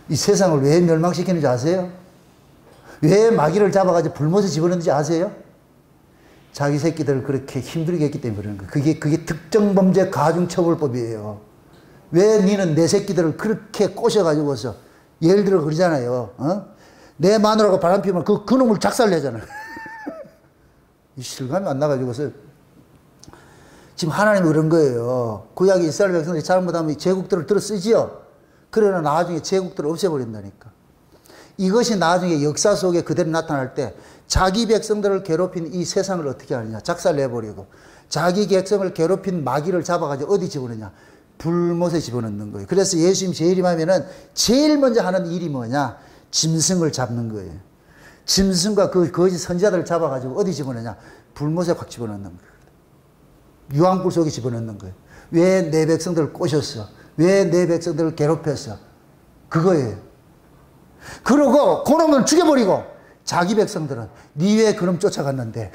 이 세상을 왜 멸망시키는지 아세요? 왜 마귀를 잡아가지고 불못에 집어넣는지 아세요? 자기 새끼들을 그렇게 힘들게 했기 때문에 그러는 거예요. 그게 특정범죄 가중처벌법이에요. 왜 니는 내 새끼들을 그렇게 꼬셔가지고서 예를 들어 그러잖아요. 내 마누라가 바람 피우면 그 놈을 작살내잖아요. 이 실감이 안 나가지고서 지금 하나님이 그런 거예요. 구약의 이스라엘 백성들이 잘못하면 제국들을 들어 쓰지요. 그러나 나중에 제국들을 없애버린다니까. 이것이 나중에 역사 속에 그대로 나타날 때 자기 백성들을 괴롭힌 이 세상을 어떻게 하느냐. 작살내버리고 자기 백성을 괴롭힌 마귀를 잡아가지고 어디 집어넣냐. 불못에 집어넣는 거예요. 그래서 예수님 재림하면은 제일 먼저 하는 일이 뭐냐. 짐승을 잡는 거예요. 짐승과 그 거짓 선지자들을 잡아가지고 어디 집어넣냐. 불못에 확 집어넣는 거예요. 유황불 속에 집어넣는 거예요. 왜 내 백성들을 꼬셨어? 왜 내 백성들을 괴롭혔어? 그거예요. 그러고 그놈을 죽여버리고 자기 백성들은 니 왜 그놈 쫓아갔는데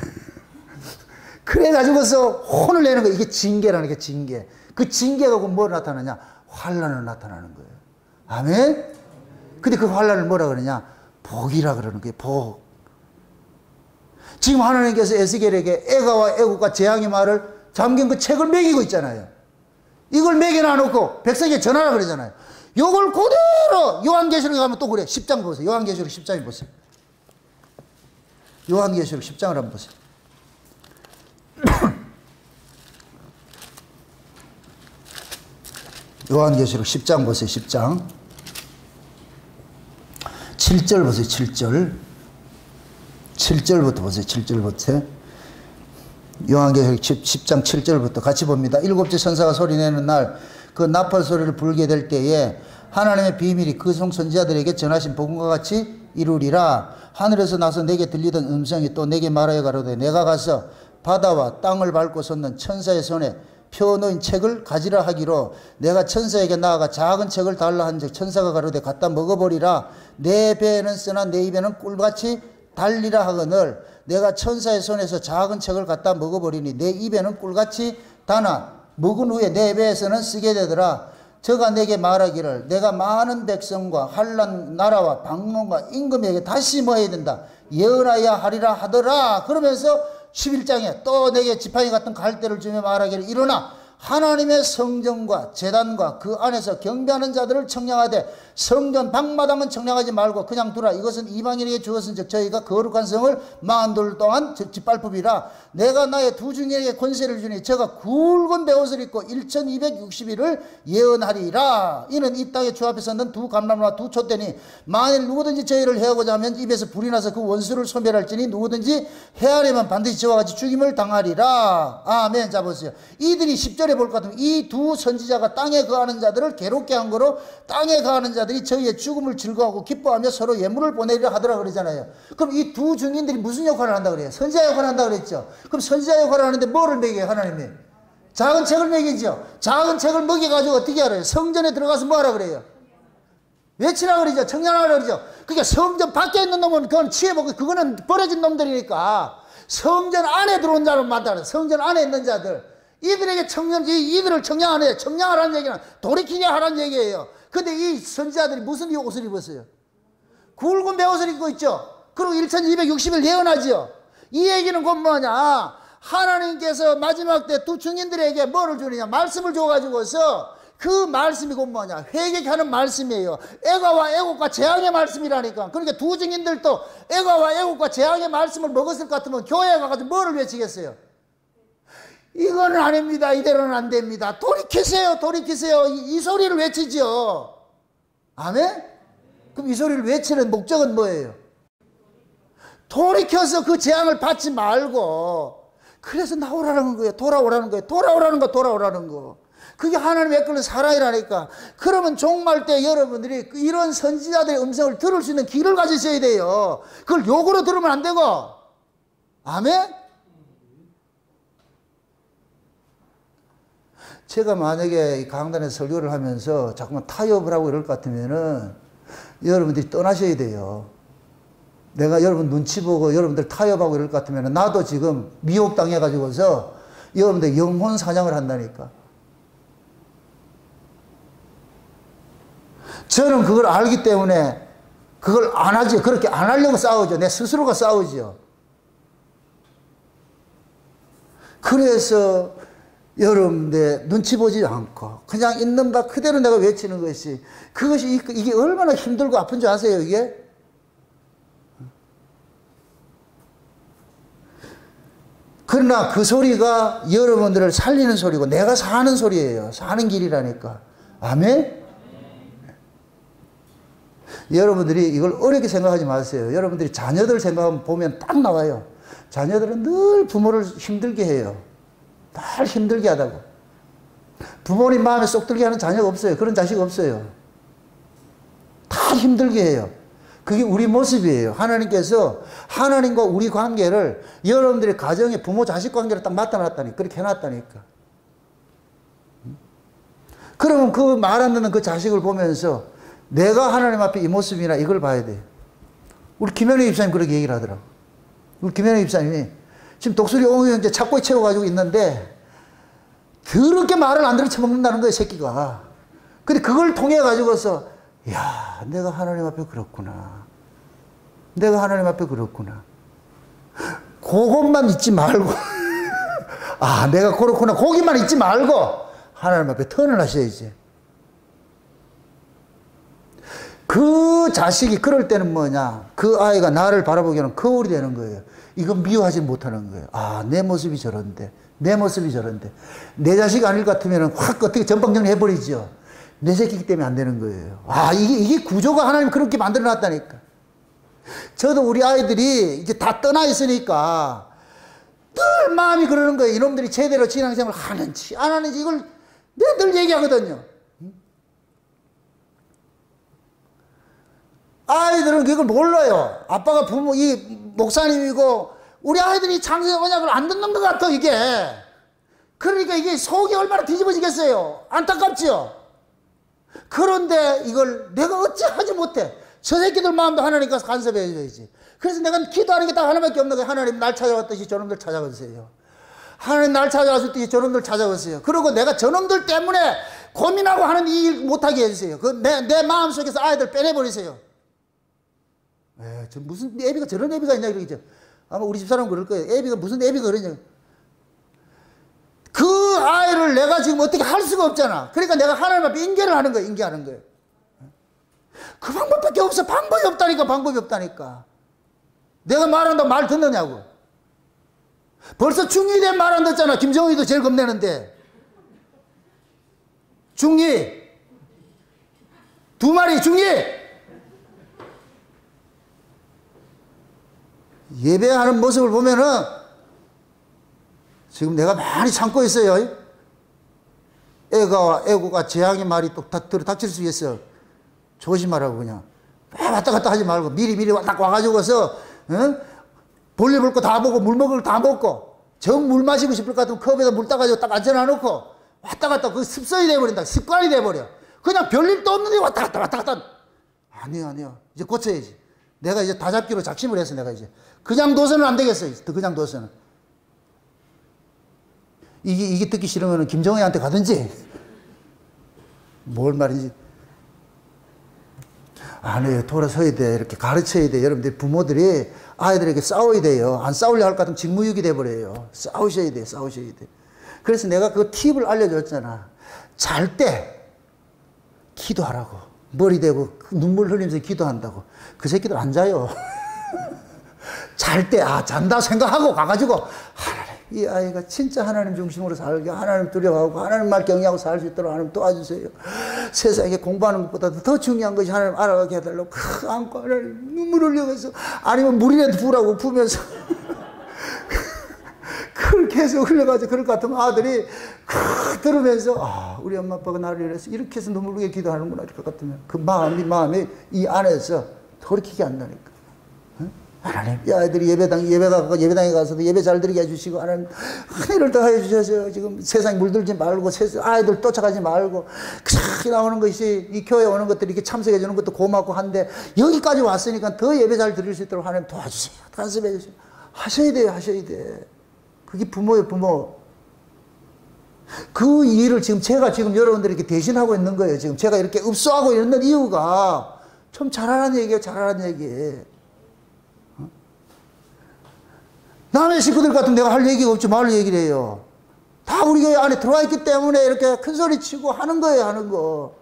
그래가지고서 혼을 내는 거예요. 이게 징계라는 게 징계. 그 징계가 뭐 나타나냐? 환란을 나타나는 거예요. 아멘? 근데 그 환란을 뭐라 그러냐? 복이라 그러는 거예요. 복. 지금 하나님께서 에스겔에게 애가와 애국과 재앙의 말을 잠긴 그 책을 매기고 있잖아요. 이걸 매겨놔놓고 백성에게 전하라 그러잖아요. 요걸 그대로 요한계시록에 가면 또 그래. 10장 보세요. 요한계시록 10장에 보세요. 요한계시록 10장을 한번 보세요. 요한계시록 10장 보세요. 10장 7절 보세요. 7절부터 보세요. 7절부터 요한계시록 10장 7절부터 같이 봅니다. 일곱째 천사가 소리내는 날 그 나팔 소리를 불게 될 때에 하나님의 비밀이 그 종 선지자들에게 전하신 복음과 같이 이루리라. 하늘에서 나서 내게 들리던 음성이 또 내게 말하여 가로되 내가 가서 바다와 땅을 밟고 섰는 천사의 손에 펴놓은 책을 가지라 하기로 내가 천사에게 나아가 작은 책을 달라 한즉 천사가 가로되 갖다 먹어버리라. 내 배에는 쓰나 내 입에는 꿀같이 달리라 하거늘 내가 천사의 손에서 작은 책을 갖다 먹어버리니 내 입에는 꿀같이 다나 먹은 후에 내 배에서는 쓰게 되더라. 저가 내게 말하기를 내가 많은 백성과 한란 나라와 방언과 임금에게 다시 뭐 해야 된다. 예언하여 하리라 하더라. 그러면서 11장에 또 내게 지팡이 같은 갈대를 주며 말하기를 일어나 하나님의 성전과 제단과 그 안에서 경배하는 자들을 청량하되 성전 방마당은 청량하지 말고 그냥 두라. 이것은 이방인에게 주었은즉 저희가 거룩한 성을 만들 동안 짓밟으리라. 내가 나의 두 중에게 권세를 주니 저가 굵은 베옷을 입고 1260일을 예언하리라. 이는 이 땅의 주 앞에 섰는 두 감람과 두 촛대니 만일 누구든지 저희를 해하고자 하면 입에서 불이 나서 그 원수를 소멸할지니 누구든지 해하려면 반드시 저와 같이 죽임을 당하리라. 아멘. 자 보세요. 이들이 10절에 볼 것 같으면 이 두 선지자가 땅에 거하는 자들을 괴롭게 한 거로 땅에 거하는 자들이 저희의 죽음을 즐거워하고 기뻐하며 서로 예물을 보내리라 하더라 그러잖아요. 그럼 이 두 증인들이 무슨 역할을 한다 그래요? 선지자 역할을 한다 그랬죠. 그럼 선지자 역할을 하는데 뭐를 먹여요 하나님이? 작은 책을 먹이죠. 작은 책을 먹여가지고 어떻게 알아요? 성전에 들어가서 뭐하라 그래요? 외치라 그러죠. 청량하라 그러죠. 그러니까 성전 밖에 있는 놈은 그건 취해먹고 그거는 버려진 놈들이니까 성전 안에 들어온 자를 말하는 성전 안에 있는 자들 이들에게 이들을 청량하라는 얘기는 돌이키게 하라는 얘기예요. 근데 이 선지자들이 무슨 옷을 입었어요? 굵은 베옷을 입고 있죠. 그리고 1260일 예언하지요. 이 얘기는 곧 뭐냐? 하나님께서 마지막 때 두 증인들에게 뭐를 주느냐? 말씀을 줘가지고서 그 말씀이 곧 뭐냐? 회개케 하는 말씀이에요. 애가와 애곡과 재앙의 말씀이라니까. 그러니까 두 증인들도 애가와 애곡과 재앙의 말씀을 먹었을 것 같으면 교회에 가가지고 뭐를 외치겠어요? 이거는 아닙니다. 이대로는 안 됩니다. 돌이키세요. 돌이키세요. 이 소리를 외치죠. 아멘? 그럼 이 소리를 외치는 목적은 뭐예요? 돌이켜서 그 재앙을 받지 말고, 그래서 나오라는 거예요. 돌아오라는 거예요. 돌아오라는 거. 그게 하나님의 애걸로 사랑이라니까. 그러면 종말 때 여러분들이 이런 선지자들의 음성을 들을 수 있는 귀를 가지셔야 돼요. 그걸 욕으로 들으면 안 되고. 아멘? 제가 만약에 강단에 설교를 하면서 자꾸만 타협을 하고 이럴 것 같으면은 여러분들이 떠나셔야 돼요. 내가 여러분 눈치 보고 여러분들 타협하고 이럴 것 같으면 나도 지금 미혹당해가지고서 여러분들 영혼 사냥을 한다니까. 저는 그걸 알기 때문에 그걸 안 하죠. 그렇게 안 하려고 싸우죠. 내 스스로가 싸우죠. 그래서 여러분들 눈치 보지 않고 그냥 있는 바 그대로 내가 외치는 것이, 그것이 이게 얼마나 힘들고 아픈 줄 아세요? 이게? 그러나 그 소리가 여러분들을 살리는 소리고 내가 사는 소리예요. 사는 길이라니까. 아멘? 여러분들이 이걸 어렵게 생각하지 마세요. 여러분들이 자녀들 생각하면 보면 딱 나와요. 자녀들은 늘 부모를 힘들게 해요. 늘 힘들게 하다고. 부모님 마음에 쏙 들게 하는 자녀가 없어요. 그런 자식 없어요. 다 힘들게 해요. 그게 우리 모습이에요. 하나님께서 하나님과 우리 관계를 여러분들의 가정의 부모 자식 관계를 딱 맞춰놨다니까. 그렇게 해놨다니까. 그러면 그 말 안 듣는 그 자식을 보면서 내가 하나님 앞에 이 모습이나 이걸 봐야 돼요. 우리 김현희 집사님 그렇게 얘기를 하더라고. 우리 김현희 집사님이 지금 독수리 옹이 이제 착고에 채워가지고 있는데 더럽게 말을 안 들어 쳐먹는다는 거예요, 새끼가. 근데 그걸 통해 가지고서 야, 내가 하나님 앞에 그렇구나. 내가 하나님 앞에 그렇구나. 그것만 잊지 말고 아, 내가 그렇구나. 거기만 잊지 말고 하나님 앞에 턴을 하셔야지. 그 자식이 그럴 때는 뭐냐? 그 아이가 나를 바라보기에는 거울이 되는 거예요. 이건 미워하지 못하는 거예요. 아, 내 모습이 저런데. 내 모습이 저런데. 내 자식 아닐 것 같으면 확 어떻게 전방정리 해버리죠. 내 새끼이기 때문에 안 되는 거예요. 아, 이게 구조가 하나님 그렇게 만들어 놨다니까. 저도 우리 아이들이 이제 다 떠나 있으니까 늘 마음이 그러는 거예요. 이놈들이 제대로 신앙생활을 하는지 안 하는지 이걸 내가 늘 얘기하거든요. 아이들은 그걸 몰라요. 아빠가 이 목사님이고 우리 아이들이 창세기 언약을 안 듣는 것 같아, 이게. 그러니까 이게 속이 얼마나 뒤집어지겠어요. 안타깝죠? 그런데 이걸 내가 어찌 하지 못해. 저 새끼들 마음도 하나님께서 간섭해 줘야지. 그래서 내가 기도하는 게 딱 하나밖에 없는 거예요. 하나님 날 찾아왔듯이 저놈들 찾아오세요. 하나님 날 찾아왔듯이 저놈들 찾아오세요. 그리고 내가 저놈들 때문에 고민하고 하는 이 일 못하게 해주세요. 내 마음속에서 아이들 빼내버리세요. 저 무슨 애비가 저런 애비가 있냐 그러겠죠. 아마 우리 집사람은 그럴 거예요. 애비가 무슨 애비가 그러냐. 그 아이를 내가 지금 어떻게 할 수가 없잖아. 그러니까 내가 하나님 앞에 인계를 하는 거예요. 인계하는 거예요. 그 방법밖에 없어. 방법이 없다니까. 내가 말한다고 말 듣느냐고. 벌써 중2 된 말 안 듣잖아. 김정희도 제일 겁내는데. 중2. 2마리 중2. 예배하는 모습을 보면은 지금 내가 많이 참고 있어요. 애고가 재앙의 말이 또 닥칠 수 있어. 조심하라고 그냥. 왔다 갔다 하지 말고 미리 딱 와가지고서 볼일 볼 거 다 보고 물 먹을 거 다 먹고 정 물 마시고 싶을 것 같으면 컵에다 물 따가지고 딱 앉혀놔놓고 왔다 갔다 그 습성이 돼버린다. 습관이 돼버려. 그냥 별일도 없는데 왔다 갔다. 아니요. 이제 고쳐야지. 내가 이제 다잡기로 작심을 했어. 내가 이제 그냥 둬서는 안 되겠어요. 그냥 둬서는. 이게 듣기 싫으면 김정은한테 가든지. 뭘 말인지. 아니에요. 돌아서야 돼. 이렇게 가르쳐야 돼. 여러분들 부모들이 아이들에게 싸워야 돼요. 안 싸우려 할 것 같으면 직무유기 돼버려요. 싸우셔야 돼. 싸우셔야 돼. 그래서 내가 그 팁을 알려줬잖아. 잘 때 기도하라고. 머리 대고 눈물 흘리면서 기도한다고. 그 새끼들 안 자요. 잘 때 잔다 생각하고 가가지고 하나님, 이 아이가 진짜 하나님 중심으로 살게, 하나님 두려워하고 하나님 말 경외하고 살 수 있도록 하나님 도와주세요. 세상에 공부하는 것보다도 더 중요한 것이 하나님 알아가게 해달라고 안고 하나님 눈물 흘려서, 아니면 물이라도 부라고 부면서 그걸 계속 흘려가지고, 그럴 것 같으면 아들이 들으면서 우리 엄마 아빠가 나를 이래서 이렇게 해서 눈물 흘리게 기도하는구나, 이럴 것 같으면 그 마음이 이 안에서 돌이키게 한다니까. 하나님, 이 아이들이 예배당에 가서도 예배 잘 드리게 해주시고, 하나님, 하늘을 더하여 주셔서 지금 세상에 물들지 말고, 아이들 쫓아가지 말고, 그렇게 나오는 것이, 이 교회 오는 것들이 이렇게 참석해 주는 것도 고맙고 한데, 여기까지 왔으니까 더 예배 잘 드릴 수 있도록 하나님 도와주세요. 간섭해 주세요. 하셔야 돼요, 하셔야 돼. 그게 부모예요, 부모. 그 일을 제가 여러분들이 이렇게 대신하고 있는 거예요. 지금 제가 이렇게 읍소하고 있는 이유가 좀 잘하라는 얘기예요, 잘하라는 얘기. 남의 식구들 같으면 내가 할 얘기가 없지, 말 얘기를 해요. 다 우리 교회 안에 들어와 있기 때문에 이렇게 큰 소리 치고 하는 거예요, 하는 거.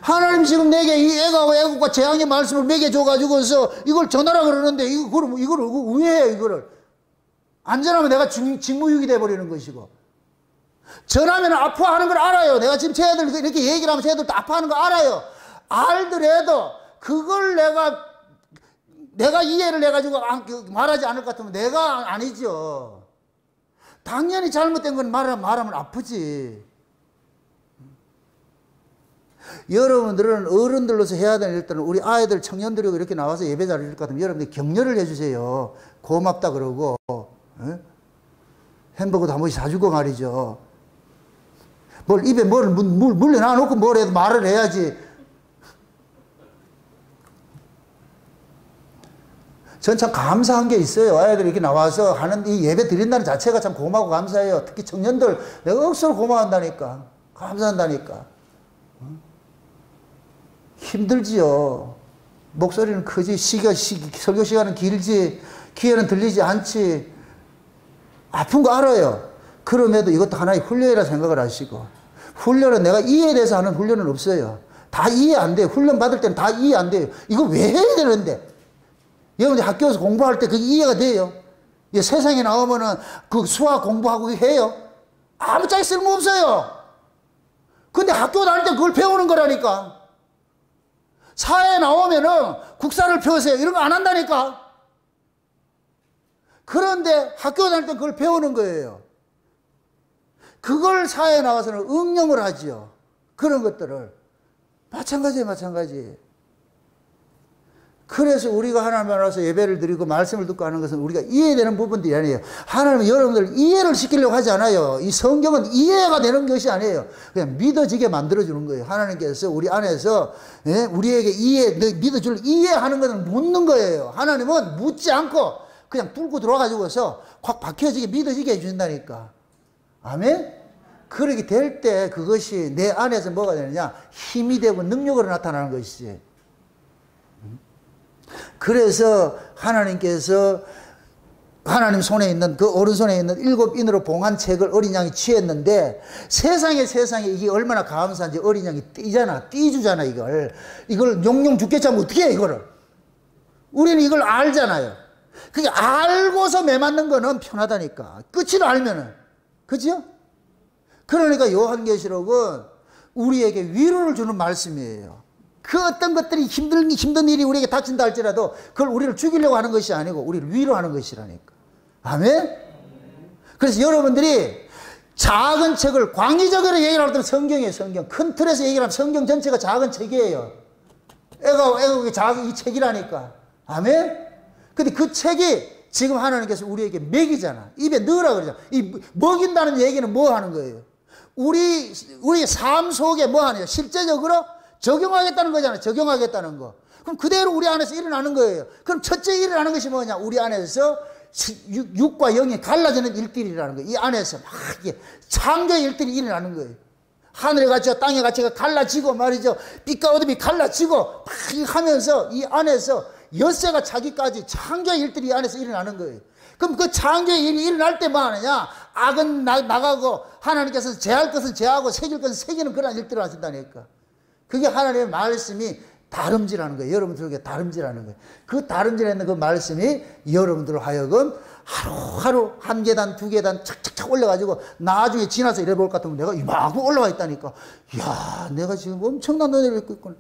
하나님 지금 내게 이 애국과 재앙의 말씀을 먹여줘가지고서 이걸 전하라 그러는데, 이걸 왜 해요, 이거를? 안 전하면 내가 직무유기 돼버리는 것이고. 전하면 아파하는 걸 알아요. 내가 지금 쟤들 이렇게 얘기를 하면 쟤들도 아파하는 거 알아요. 알더라도 그걸 내가 이해를 해가지고 말하지 않을 것 같으면 내가 아니죠. 당연히 잘못된 건 말하면 아프지. 여러분들은 어른들로서 해야 되는 일들은 우리 아이들, 청년들이 이렇게 나와서 예배 자리를 것 같으면 여러분들이 격려를 해주세요. 고맙다 그러고, 햄버거도 한 번씩 사주고 말이죠. 입에 물 놔놓고 뭘 해도 말을 해야지. 전 참 감사한 게 있어요. 아이들이 이렇게 나와서 하는 이 예배 드린다는 자체가 참 고마워 감사해요. 특히 청년들, 내가 억수로 고마워한다니까. 감사한다니까. 힘들지요. 목소리는 크지, 설교 시간은 길지, 귀에는 들리지 않지. 아픈 거 알아요. 그럼에도 이것도 하나의 훈련이라 생각을 하시고, 훈련은 내가 이해에 대해서 하는 훈련은 없어요. 다 이해 안 돼요. 훈련 받을 때는 다 이해 안 돼요. 이거 왜 해야 되는데? 여러분들 학교에서 공부할 때 그게 이해가 돼요? 세상에 나오면은 그 수학 공부하고 해요? 아무짝에 쓸모 없어요. 근데 학교 다닐 때 그걸 배우는 거라니까. 사회에 나오면은 국사를 펴세요. 이런 거 안 한다니까. 그런데 학교 다닐 때 그걸 배우는 거예요. 그걸 사회에 나와서는 응용을 하지요. 그런 것들을. 마찬가지예요, 마찬가지. 그래서 우리가 하나님 알아서 예배를 드리고 말씀을 듣고 하는 것은 우리가 이해되는 부분들이 아니에요. 하나님은 여러분들 이해를 시키려고 하지 않아요. 이 성경은 이해가 되는 것이 아니에요. 그냥 믿어지게 만들어주는 거예요. 하나님께서 우리 안에서 우리에게 믿어줄 이해하는 것은 묻는 거예요. 하나님은 묻지 않고 그냥 뚫고 들어와가지고서 확 박혀지게 믿어지게 해준다니까. 아멘? 그렇게 될 때 그것이 내 안에서 뭐가 되느냐? 힘이 되고 능력으로 나타나는 것이지. 그래서 하나님께서 하나님 손에 있는 그 오른손에 있는 7인으로 봉한 책을 어린 양이 취했는데 세상에 이게 얼마나 감사한지 어린 양이 띄주잖아 이걸 용용 죽게 잡으면 어떻게 해 이거를. 우리는 이걸 알잖아요. 그게 알고서 매맞는 거는 편하다니까. 끝을 알면은. 그죠? 그러니까 요한계시록은 우리에게 위로를 주는 말씀이에요. 그 어떤 것들이 힘든 일이 우리에게 닥친다 할지라도 그걸 우리를 죽이려고 하는 것이 아니고 우리를 위로하는 것이라니까. 아멘? 그래서 여러분들이 작은 책을 광의적으로 얘기를 할 때는 성경이에요, 성경. 큰 틀에서 얘기를 하면 성경 전체가 작은 책이에요. 애가 작은 이 책이라니까. 아멘? 근데 그 책이 지금 하나님께서 우리에게 먹이잖아. 입에 넣으라 그러잖아. 이 먹인다는 얘기는 뭐 하는 거예요? 우리 삶 속에 뭐 하냐? 실제적으로 적용하겠다는 거잖아요. 적용하겠다는 거. 그럼 그대로 우리 안에서 일어나는 거예요. 그럼 첫째 일어나는 것이 뭐냐? 우리 안에서 육과 영이 갈라지는 일들이라는 거예요. 이 안에서 막 이게 창조의 일들이 일어나는 거예요. 하늘의 가치와 땅의 가치가 갈라지고 말이죠. 빛과 어둠이 갈라지고 막 하면서 이 안에서 엿새가 차기까지 창조의 일들이 이 안에서 일어나는 거예요. 그럼 그 창조의 일이 일어날 때 뭐 하느냐? 악은 나가고 하나님께서 제할 것은 제하고 새길 것은 새기는 그런 일들을 하신다니까. 그게 하나님의 말씀이 다름질하는 거예요. 여러분들에게 다름질하는 거예요. 그 다름질하는 그 말씀이 여러분들 하여금 하루하루 한 계단 두 계단 착착착 올라가지고 나중에 지나서 이래 볼 것 같으면 내가 이만큼 올라와 있다니까. 이야, 내가 지금 엄청난 은혜를 입고 있구나.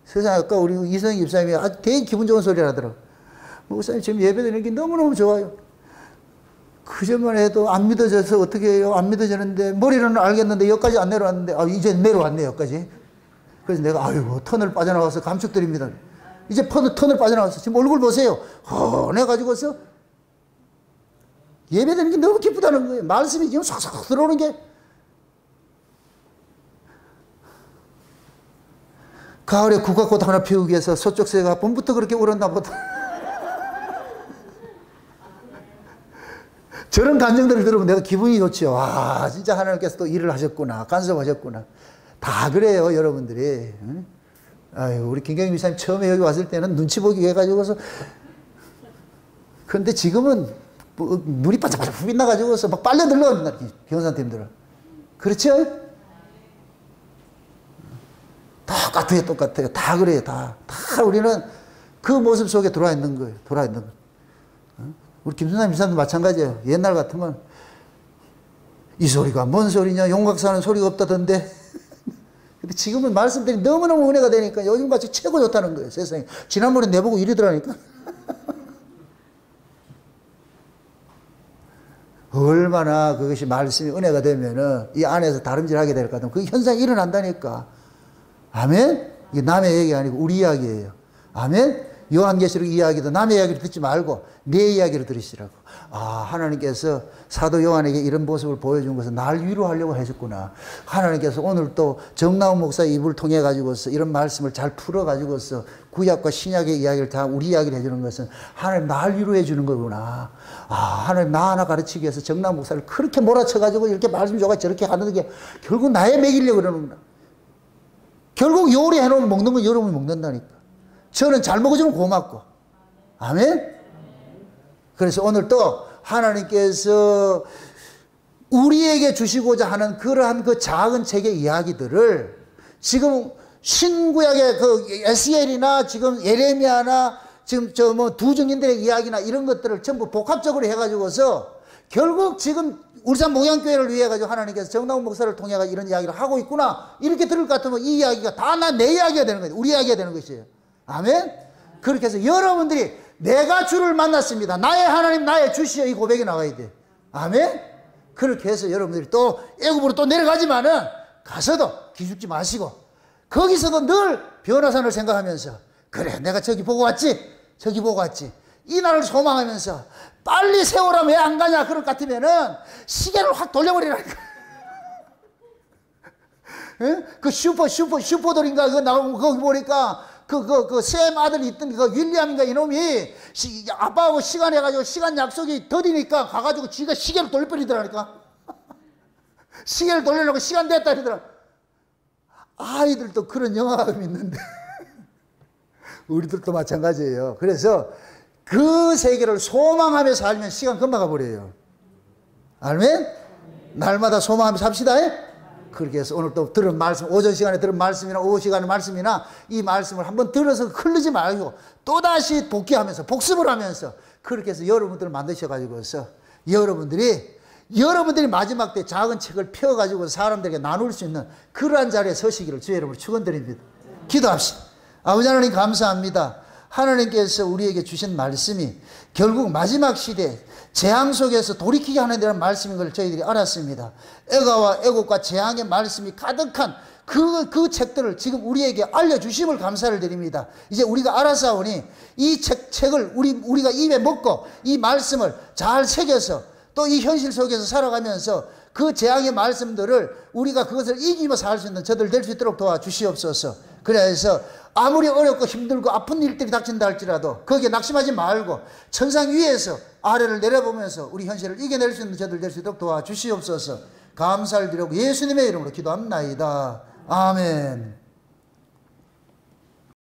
세상에 아까 우리 이성희 집사님이 아주 되게 기분 좋은 소리를 하더라고. 목사님 지금 예배드리는 게 너무너무 좋아요. 그전만 해도 안 믿어져서 어떻게 해요? 안 믿어지는데 머리로는 알겠는데 여기까지 안 내려왔는데 이제 내려왔네 여기까지. 그래서 내가 아이고 터널 빠져나와서 감축드립니다. 이제 터널 빠져나와서 지금 얼굴 보세요. 헌해가지고서 예배드리는 게 너무 기쁘다는 거예요. 말씀이 지금 싹싹 들어오는 게. 가을에 국화꽃 하나 피우기 위해서 서쪽 새가 봄부터 그렇게 울었나 보다. 저런 감정들을 들으면 내가 기분이 좋죠. 와, 진짜 하나님께서 또 일을 하셨구나. 간섭하셨구나. 다 그래요, 여러분들이. 아유, 우리 김경희 미사님 처음에 여기 왔을 때는 눈치 보기 해가지고서. 그런데 지금은 뭐 눈이 바짝바짝 빛나가지고서 막 빨려 들러, 변호사님들은. 그렇죠? 똑같아요, 똑같아요. 다 그래요, 다 우리는 그 모습 속에 들어와 있는 거예요. 들어와 있는 거예요. 우리 김순남 미사님도 마찬가지예요. 옛날 같으면 이 소리가 뭔 소리냐, 용각사는 소리가 없다던데. 근데 지금은 말씀들이 너무너무 은혜가 되니까 요즘같이 최고 좋다는 거예요, 세상에. 지난번에 내보고 이러더라니까. 얼마나 그것이 말씀이 은혜가 되면은 이 안에서 다름질하게 될 것 같으면 그 현상이 일어난다니까. 아멘? 이게 남의 얘기가 아니고 우리 이야기예요. 아멘? 요한계시록 이야기도 남의 이야기를 듣지 말고 내 이야기를 들으시라고. 아, 하나님께서 사도 요한에게 이런 모습을 보여준 것은 날 위로하려고 하셨구나. 하나님께서 오늘 또 정나운 목사의 입을 통해 가지고서 이런 말씀을 잘 풀어 가지고서 구약과 신약의 이야기를 다 우리 이야기를 해주는 것은 하나님 날 위로해 주는 거구나. 아, 하나님 나 하나 가르치기 위해서 정나운 목사를 그렇게 몰아쳐 가지고 이렇게 말씀 줘가 저렇게 하는 게 결국 나에 먹이려고 그러는구나. 결국 요리해 놓으면 먹는 건 여러분이 먹는다니까. 저는 잘 먹어주면 고맙고. 아멘? 그래서 오늘 또 하나님께서 우리에게 주시고자 하는 그러한 그 작은 책의 이야기들을 지금 신구약의 그 에스겔이나 지금 예레미야나 지금 저 뭐 두 증인들의 이야기나 이런 것들을 전부 복합적으로 해가지고서 결국 지금 울산 목양교회를 위해 가지고 하나님께서 정나운 목사를 통해 가지고 이런 이야기를 하고 있구나. 이렇게 들을 것 같으면 이 이야기가 다 내 이야기가 되는 거예요. 우리 이야기가 되는 것이에요. 아멘? 그렇게 해서 여러분들이 내가 주를 만났습니다. 나의 하나님, 나의 주시여 이 고백이 나와야 돼. 아멘? 그렇게 해서 여러분들이 또 애굽으로 또 내려가지만은 가서도 기죽지 마시고 거기서도 늘 변화산을 생각하면서 그래 내가 저기 보고 왔지? 저기 보고 왔지? 이 날을 소망하면서 빨리 세월아 왜 안 가냐 그럴 것 같으면은 시계를 확 돌려버리라니까. 그 슈퍼돌인가 그거 나오고 거기 보니까 샘 아들이 있던 그 윌리엄인가 이놈이 아빠하고 시간 해가지고 시간 약속이 더디니까 가가지고 지가 시계를 돌려버리더라니까. 시계를 돌려놓고 시간 됐다 이러더라. 아이들도 그런 영화감이 있는데 우리들도 마찬가지예요. 그래서 그 세계를 소망하며 살면 시간 금방 가버려요. 아멘? 날마다 소망하며 삽시다. 그렇게 해서 오늘 또 들은 말씀, 오전 시간에 들은 말씀이나 오후 시간의 말씀이나 이 말씀을 한번 들어서 흘리지 말고 또다시 복귀하면서 복습을 하면서 그렇게 해서 여러분들을 만드셔가지고서 여러분들이 마지막 때 작은 책을 펴가지고 사람들에게 나눌 수 있는 그러한 자리에 서시기를 주의 이름으로 축원드립니다. 기도합시다. 아버지 하나님 감사합니다. 하나님께서 우리에게 주신 말씀이 결국 마지막 시대에 재앙 속에서 돌이키게 하는 데는 말씀인 걸 저희들이 알았습니다. 애가와 애곡과 재앙의 말씀이 가득한 그 책들을 지금 우리에게 알려주심을 감사를 드립니다. 이제 우리가 알아사오니 이 책을 우리가 입에 먹고 이 말씀을 잘 새겨서 또 이 현실 속에서 살아가면서 그 재앙의 말씀들을 우리가 그것을 이기며 살 수 있는 저들 될 수 있도록 도와주시옵소서. 그래서 아무리 어렵고 힘들고 아픈 일들이 닥친다 할지라도 거기에 낙심하지 말고 천상 위에서 아래를 내려보면서 우리 현실을 이겨낼 수 있는 저들 될 수 있도록 도와주시옵소서. 감사를 드리고 예수님의 이름으로 기도합나이다. 아멘.